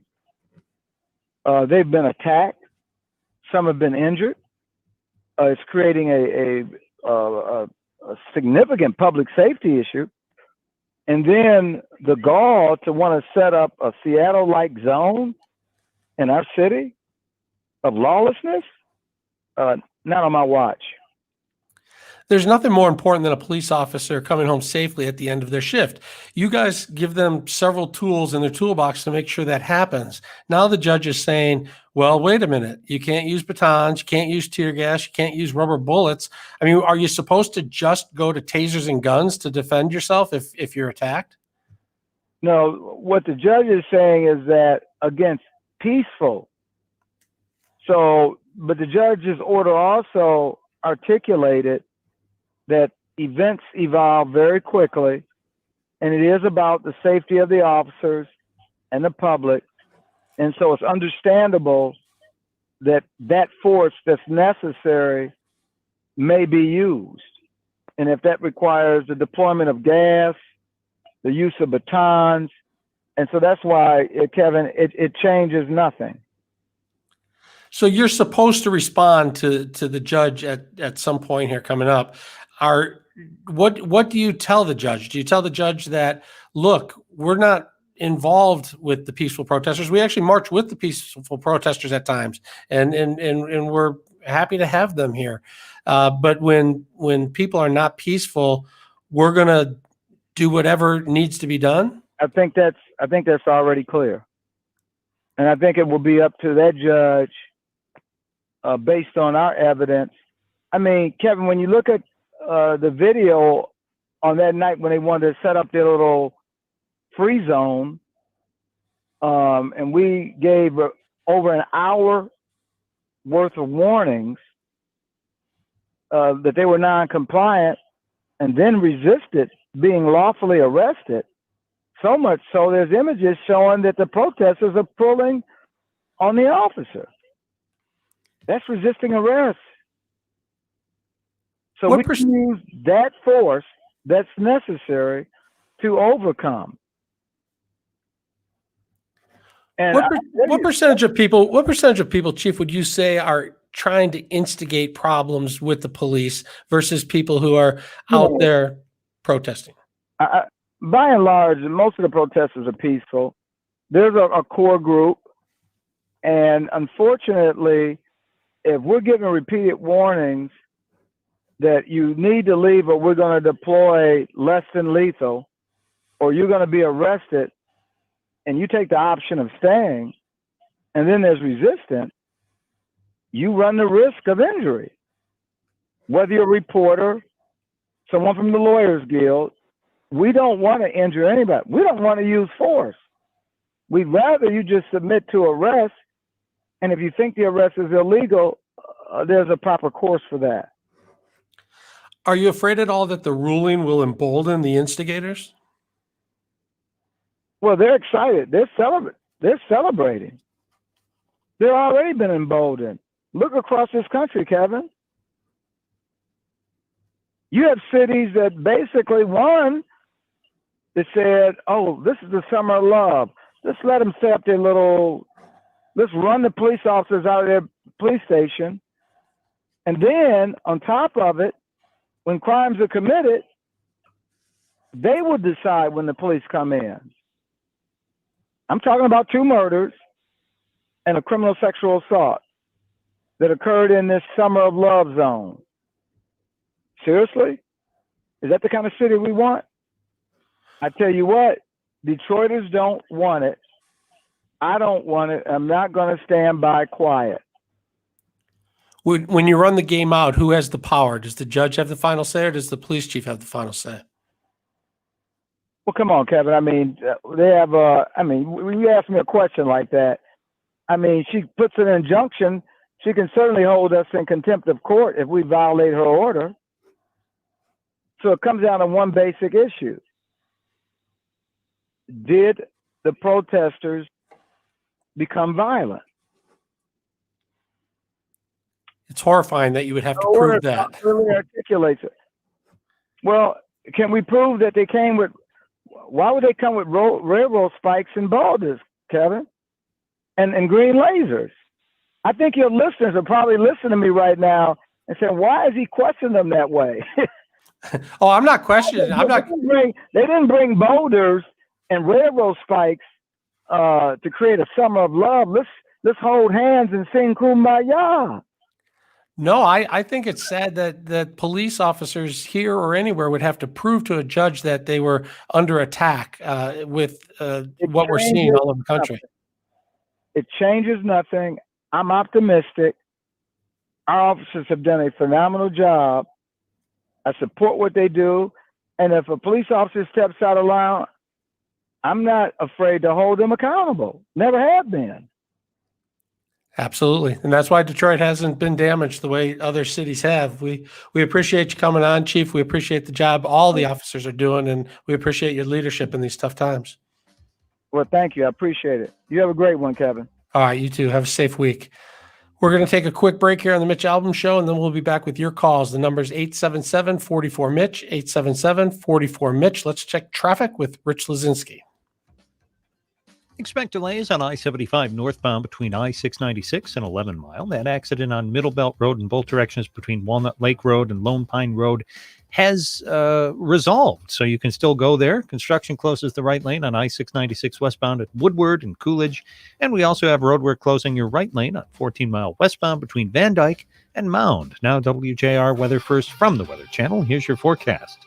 They've been attacked. Some have been injured. It's creating a significant public safety issue. And then the gall to want to set up a Seattle-like zone in our city of lawlessness, not on my watch.
There's nothing more important than a police officer coming home safely at the end of their shift. You guys give them several tools in their toolbox to make sure that happens. Now the judge is saying, well, wait a minute. You can't use batons. You can't use tear gas. You can't use rubber bullets. I mean, are you supposed to just go to tasers and guns to defend yourself if you're attacked?
No, what the judge is saying is that against peaceful. So, but the judge's order also articulated that events evolve very quickly, and it is about the safety of the officers and the public. And so it's understandable that that force that's necessary may be used. And if that requires the deployment of gas, the use of batons, and so that's why, Kevin, it changes nothing.
So you're supposed to respond to the judge at some point here coming up. What do you tell the judge? Do you tell the judge that, look, we're not involved with the peaceful protesters. We actually march with the peaceful protesters at times, and we're happy to have them here. But when people are not peaceful, we're gonna do whatever needs to be done?
I think that's already clear. And I think it will be up to that judge based on our evidence. I mean, Kevin, when you look at the video on that night when they wanted to set up their little free zone, and we gave over an hour worth of warnings that they were non-compliant and then resisted being lawfully arrested. So much so there's images showing that the protesters are pulling on the officer. That's resisting arrest. So we can use that force that's necessary to overcome. And
what percentage of people, Chief, would you say are trying to instigate problems with the police versus people who are out there protesting?
By and large, most of the protesters are peaceful. There's a core group, and unfortunately, if we're giving repeated warnings that you need to leave or we're going to deploy less than lethal, or you're going to be arrested, and you take the option of staying, and then there's resistance, you run the risk of injury. Whether you're a reporter, someone from the Lawyers Guild, we don't want to injure anybody. We don't want to use force. We'd rather you just submit to arrest, and if you think the arrest is illegal, there's a proper course for that.
Are you afraid at all that the ruling will embolden the instigators?
Well, they're excited. They're celebrating. They've already been emboldened. Look across this country, Kevin. You have cities that basically won. They said, oh, this is the summer of love. Let's let them set up their little, let's run the police officers out of their police station. And then on top of it, when crimes are committed, they will decide when the police come in. I'm talking about 2 murders and a criminal sexual assault that occurred in this summer of love zone. Seriously? Is that the kind of city we want? I tell you what, Detroiters don't want it. I don't want it. I'm not going to stand by quiet.
When you run the game out, who has the power? Does the judge have the final say, or does the police chief have the final say?
Well, come on, Kevin. I mean, they have when you ask me a question like that, I mean, she puts an injunction. She can certainly hold us in contempt of court if we violate her order. So it comes down to one basic issue. Did the protesters become violent?
It's horrifying that you would have to prove that.
Really articulates it. Well, can we prove that they came with, why would they come with railroad spikes and boulders, Kevin? And green lasers? I think your listeners are probably listening to me right now and saying, why is he questioning them that way?
Oh, I'm not questioning.
They didn't bring boulders and railroad spikes to create a summer of love. Let's hold hands and sing Kumbaya.
No, I think it's sad that police officers here or anywhere would have to prove to a judge that they were under attack with what we're seeing all over the country.
It changes nothing. I'm optimistic. Our officers have done a phenomenal job. I support what they do. And if a police officer steps out of line, I'm not afraid to hold them accountable. Never have been.
Absolutely. And that's why Detroit hasn't been damaged the way other cities have. We appreciate you coming on, Chief. We appreciate the job all the officers are doing, and we appreciate your leadership in these tough times.
Well, thank you. I appreciate it. You have a great one, Kevin.
All right, you too. Have a safe week. We're going to take a quick break here on the Mitch Albom Show, and then we'll be back with your calls. The number is 877-44-MITCH, 877-44-MITCH. Let's check traffic with Rich Lazinski.
Expect delays on I-75 northbound between I-696 and 11 Mile. That accident on Middle Belt Road in both directions between Walnut Lake Road and Lone Pine Road has resolved, so you can still go there. Construction closes the right lane on I-696 westbound at Woodward and Coolidge. And we also have roadwork closing your right lane on 14 Mile westbound between Van Dyke and Mound. Now WJR weather first from the Weather Channel. Here's your forecast.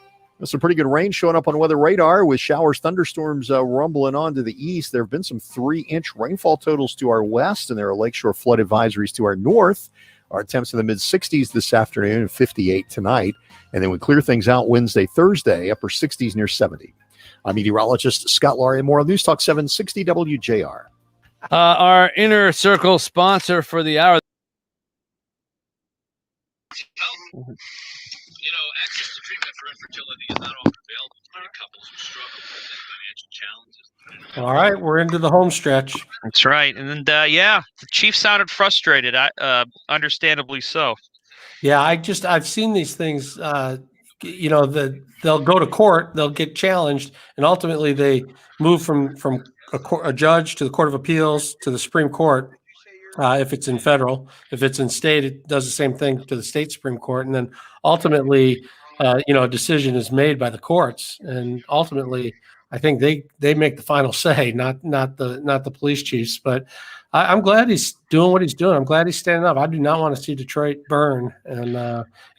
Some pretty good rain showing up on weather radar with showers, thunderstorms rumbling on to the east. There have been some 3-inch rainfall totals to our west, and there are lakeshore flood advisories to our north. Our temps in the mid-60s this afternoon and 58 tonight. And then we clear things out Wednesday, Thursday, upper 60s near 70. I'm meteorologist Scott Laurie. More on News Talk 760 WJR.
Our Inner Circle sponsor for the hour.
Access to treatment for infertility is not often available to many couples who struggle with financial challenges.
All right, we're into the home stretch.
That's right. And then, the Chief sounded frustrated, understandably so.
Yeah, I've seen these things, they'll go to court, they'll get challenged, and ultimately they move from a judge to the Court of Appeals to the Supreme Court. If it's in federal, if it's in state, it does the same thing to the state Supreme Court. And then ultimately, a decision is made by the courts. And ultimately, I think they make the final say, not the police chiefs. But I'm glad he's doing what he's doing. I'm glad he's standing up. I do not want to see Detroit burn. And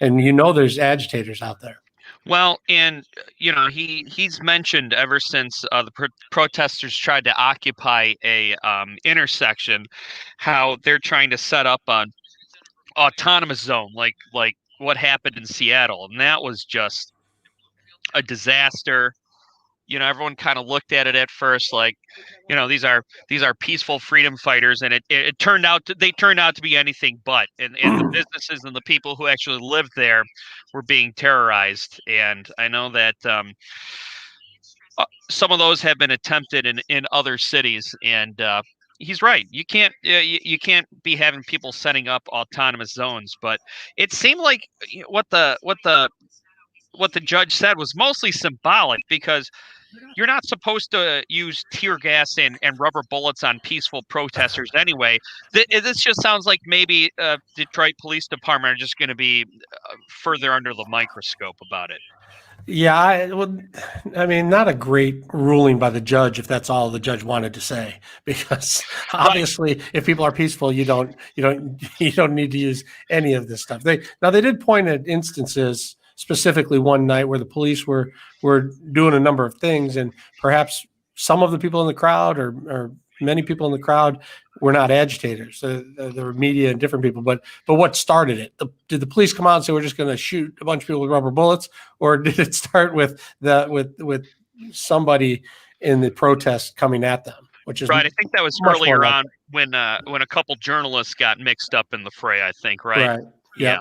there's agitators out there.
Well, and he's mentioned ever since the protesters tried to occupy a intersection, how they're trying to set up an autonomous zone, like what happened in Seattle, and that was just a disaster. Everyone kind of looked at it at first like, these are peaceful freedom fighters, and it turned out to be anything but. And the businesses and the people who actually lived there were being terrorized. And I know that some of those have been attempted in other cities. And he's right. You can't be having people setting up autonomous zones. But it seemed like what the judge said was mostly symbolic, because you're not supposed to use tear gas and rubber bullets on peaceful protesters anyway. This just sounds like maybe Detroit Police Department are just going to be further under the microscope about it.
Yeah, not a great ruling by the judge if that's all the judge wanted to say, because obviously if people are peaceful, you don't need to use any of this stuff. They did point at instances, specifically one night, where the police were doing a number of things, and perhaps some of the people in the crowd or many people in the crowd were not agitators. There were media and different people, but what started it? Did the police come out and say we're just going to shoot a bunch of people with rubber bullets, or did it start with somebody in the protest coming at them? Which is
right. I think that was earlier on when a couple journalists got mixed up in the fray. I think right.
Yeah.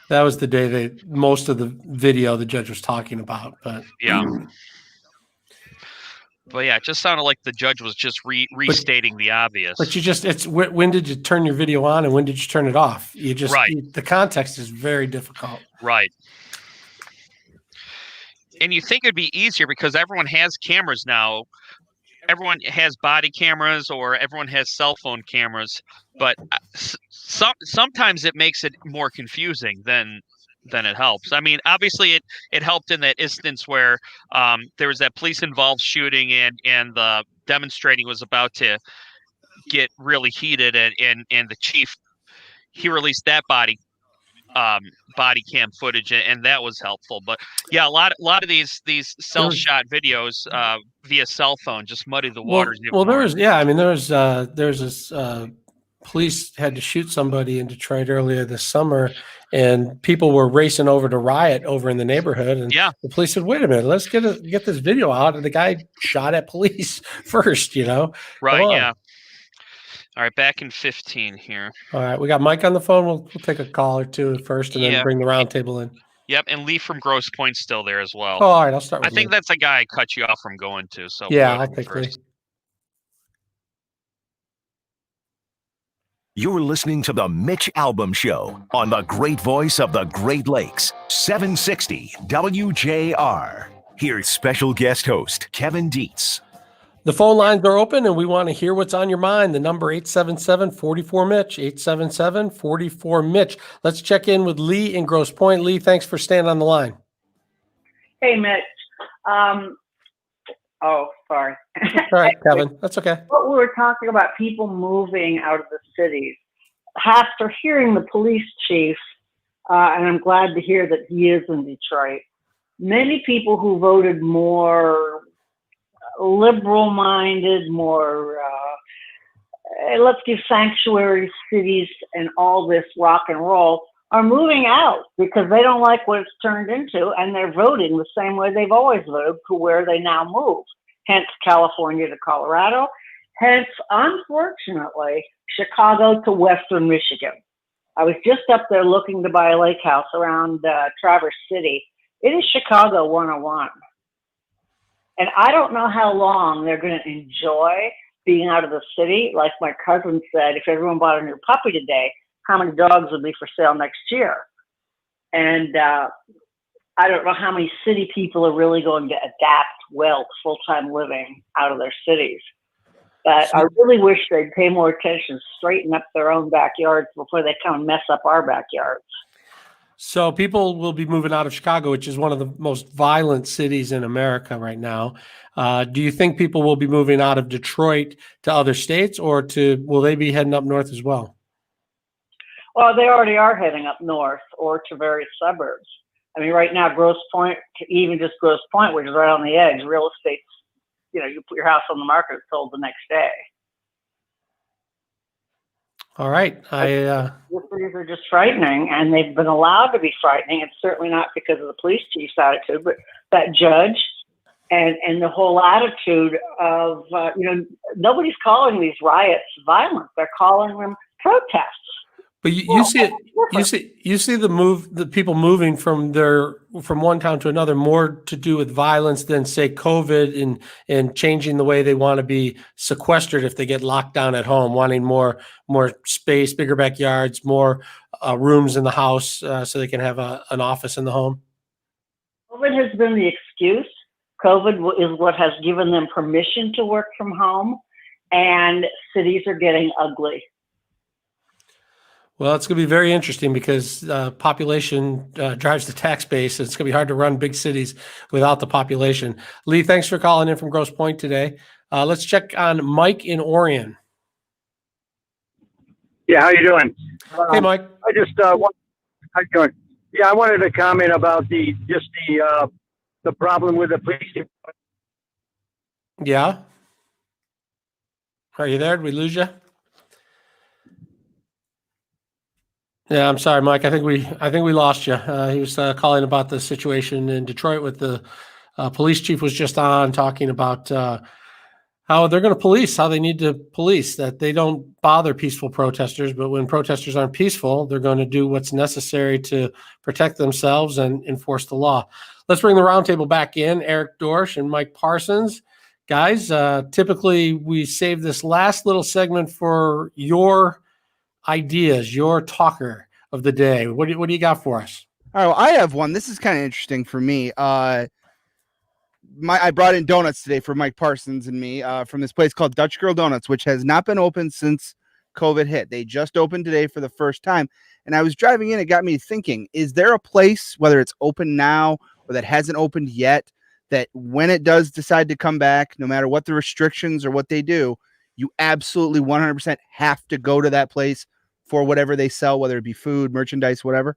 That was the day most of the video the judge was talking about, but
yeah. But yeah, it just sounded like the judge was just restating the obvious.
But it's when did you turn your video on and when did you turn it off? The context is very difficult.
Right. And you think it'd be easier because everyone has cameras now. Everyone has body cameras or everyone has cell phone cameras, but sometimes it makes it more confusing than it helps. I mean, obviously it helped in that instance where there was that police involved shooting and the demonstrating was about to get really heated and the chief, he released that body cam footage, and that was helpful. But yeah, a lot of these self shot videos via cell phone just muddy the waters.
Well, there was there's this police had to shoot somebody in Detroit earlier this summer, and people were racing over to riot over in the neighborhood. And the police said, "Wait a minute, let's get this video out." And the guy shot at police first.
Right? Yeah. All right, back in 15 here.
All right, we got Mike on the phone. We'll take a call or two first, and then bring the roundtable in.
Yep, and Lee from Grosse Point's still there as well.
Oh, all right, I'll start with
I think that's the guy I cut you off from going to. So
yeah, I think Lee.
You're listening to the Mitch Albom Show on the great voice of the Great Lakes, 760 WJR. Here's special guest host Kevin Dietz.
The phone lines are open, and we want to hear what's on your mind. The number 877-44-MITCH, 877-44-MITCH. Let's check in with Lee in Grosse Pointe. Lee, thanks for staying on the line.
Hey, Mitch. Oh, sorry.
All right, Kevin. That's okay.
What we were talking about, people moving out of the cities. After hearing the police chief, and I'm glad to hear that he is in Detroit, many people who voted more liberal-minded, more let's give sanctuary cities and all this rock and roll, are moving out because they don't like what it's turned into, and they're voting the same way they've always voted to where they now move, hence California to Colorado, hence, unfortunately, Chicago to Western Michigan. I was just up there looking to buy a lake house around Traverse City. It is Chicago 101. And I don't know how long they're going to enjoy being out of the city. Like my cousin said, if everyone bought a new puppy today, how many dogs would be for sale next year? And I don't know how many city people are really going to adapt well to full-time living out of their cities. But I really wish they'd pay more attention, straighten up their own backyards before they come and mess up our backyards.
So people will be moving out of Chicago, which is one of the most violent cities in America right now. Do you think people will be moving out of Detroit to other states, or will they be heading up north as well?
Well, they already are heading up north or to various suburbs. I mean, right now, Grosse Pointe, even just Grosse Pointe, which is right on the edge, real estate's, you put your house on the market, it's sold the next day.
All right.
These cities are just frightening, and they've been allowed to be frightening. It's certainly not because of the police chief's attitude, but that judge and the whole attitude of, nobody's calling these riots violent. They're calling them protests.
But you see the people moving from one town to another more to do with violence than, say, COVID and changing the way they want to be sequestered if they get locked down at home, wanting more space, bigger backyards, more rooms in the house so they can have an office in the home.
COVID has been the excuse. COVID is what has given them permission to work from home, and cities are getting ugly.
Well, it's going to be very interesting because population drives the tax base. It's going to be hard to run big cities without the population. Lee, thanks for calling in from Grosse Pointe today. Let's check on Mike in Orion.
Yeah, how you doing?
Hey, Mike.
I just how you doing? Yeah, I wanted to comment about the problem with the police.
Yeah. Are you there? Did we lose you? Yeah, I'm sorry, Mike. I think we lost you. He was calling about the situation in Detroit with the police chief was just on talking about how they're going to police, how they need to police, that they don't bother peaceful protesters, but when protesters aren't peaceful, they're going to do what's necessary to protect themselves and enforce the law. Let's bring the roundtable back in. Eric Dorsch and Mike Parsons. Guys, typically we save this last little segment for your ideas, your talker of the day. What do you got for us?
All right, well, I have one. This is kind of interesting for me. I brought in donuts today for Mike Parsons and me from this place called Dutch Girl Donuts, which has not been open since COVID hit. They just opened today for the first time. And I was driving in, it got me thinking, is there a place, whether it's open now or that hasn't opened yet, that when it does decide to come back, no matter what the restrictions or what they do, you absolutely 100% have to go to that place for whatever they sell, whether it be food, merchandise, whatever.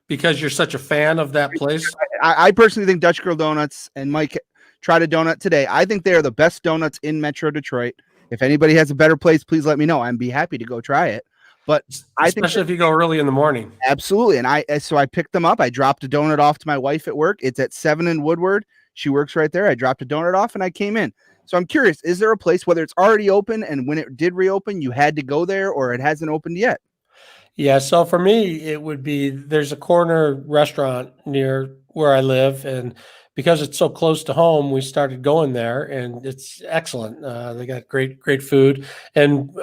Because you're such a fan of that place?
I personally think Dutch Girl Donuts, and Mike tried a donut today, I think they are the best donuts in Metro Detroit. If anybody has a better place, please let me know. I'd be happy to go try it. But I think
especially if you go early in the morning.
Absolutely. And so I picked them up. I dropped a donut off to my wife at work. It's at 7 in Woodward. She works right there. I dropped a donut off and I came in. So I'm curious, is there a place, whether it's already open and when it did reopen, you had to go there, or it hasn't opened yet?
Yeah, so for me, it would be, there's a corner restaurant near where I live, and because it's so close to home, we started going there, and it's excellent. They got great food, and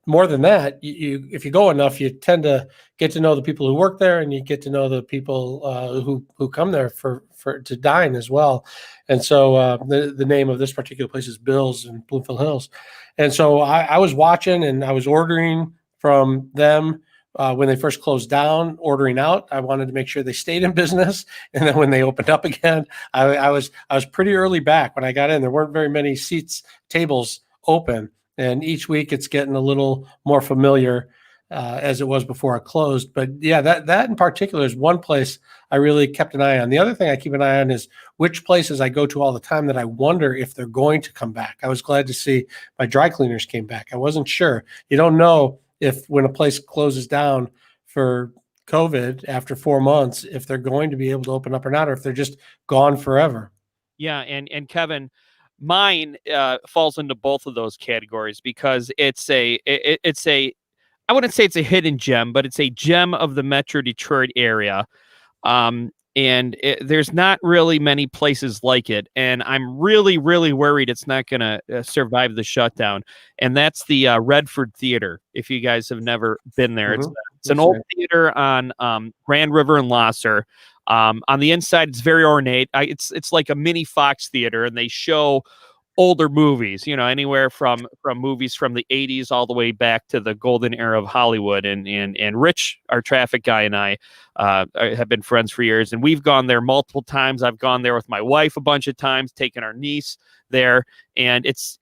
more than that, you if you go enough, you tend to get to know the people who work there, and you get to know the people who come there for to dine as well. And so the name of this particular place is Bill's in Bloomfield Hills, and so I was watching and I was ordering from them. When they first closed down, ordering out, I wanted to make sure they stayed in business. And then when they opened up again, I was pretty early back when I got in. There weren't very many tables open, and each week it's getting a little more familiar as it was before it closed. But yeah, that in particular is one place I really kept an eye on. The other thing I keep an eye on is which places I go to all the time that I wonder if they're going to come back. I was glad to see my dry cleaners came back. I wasn't sure. You don't know if when a place closes down for COVID after 4 months, if they're going to be able to open up or not, or if they're just gone forever.
Yeah, and Kevin, mine falls into both of those categories because it's a I wouldn't say it's a hidden gem, but it's a gem of the Metro Detroit area. And there's not really many places like it. And I'm really, really worried it's not going to survive the shutdown. And that's the Redford Theater, if you guys have never been there.
Mm-hmm.
It's an old theater on Grand River and Lasser. On the inside, it's very ornate. It's like a mini Fox theater, and they show older movies, anywhere from movies from the 80s all the way back to the golden era of Hollywood. And Rich, our traffic guy, and I have been friends for years, and we've gone there multiple times. I've gone there with my wife a bunch of times, taken our niece there, and it's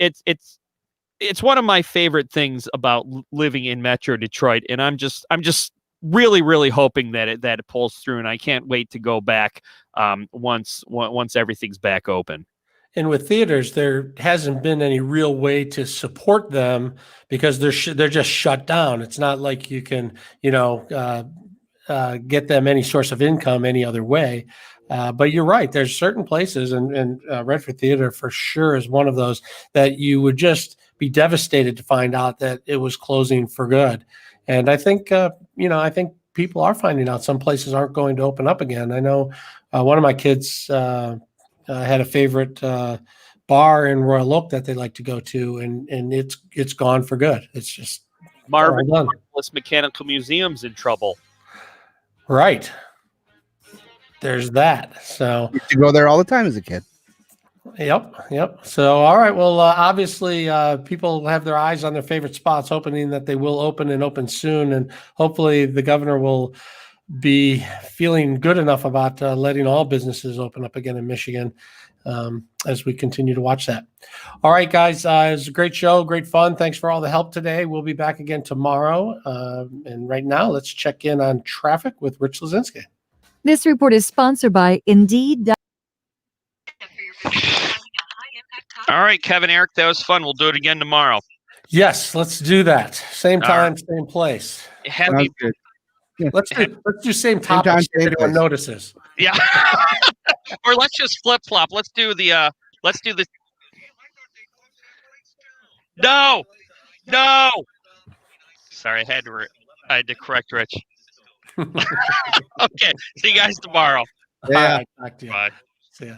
one of my favorite things about living in Metro Detroit. And I'm just really, really hoping that it pulls through, and I can't wait to go back once everything's back open.
And with theaters, there hasn't been any real way to support them because they're just shut down. It's not like you can, get them any source of income any other way. But you're right. There's certain places, and Redford Theater for sure is one of those that you would just be devastated to find out that it was closing for good. And I think, I think people are finding out some places aren't going to open up again. I know one of my kids had a favorite bar in Royal Oak that they like to go to, and it's gone for good. It's just
Marvelous Mechanical Museum's in trouble.
Right. There's that. So
you used to go there all the time as a kid.
Yep. So, all right. Well, obviously, people have their eyes on their favorite spots, hoping that they will open soon, and hopefully the governor will be feeling good enough about letting all businesses open up again in Michigan as we continue to watch that. All right, guys, it was a great show, great fun. Thanks for all the help today. We'll be back again tomorrow. And right now, let's check in on traffic with Rich Lazinski.
This report is sponsored by Indeed.
All right, Kevin, Eric, that was fun. We'll do it again tomorrow.
Yes, let's do that. Same time, same place.
Happy.
Let's do same topic. So everyone notices.
Yeah. Or let's just flip flop. Let's do the. No. Sorry, I had to correct Rich. Okay. See you guys tomorrow.
Yeah.
All right, talk to you.
Bye.
See ya.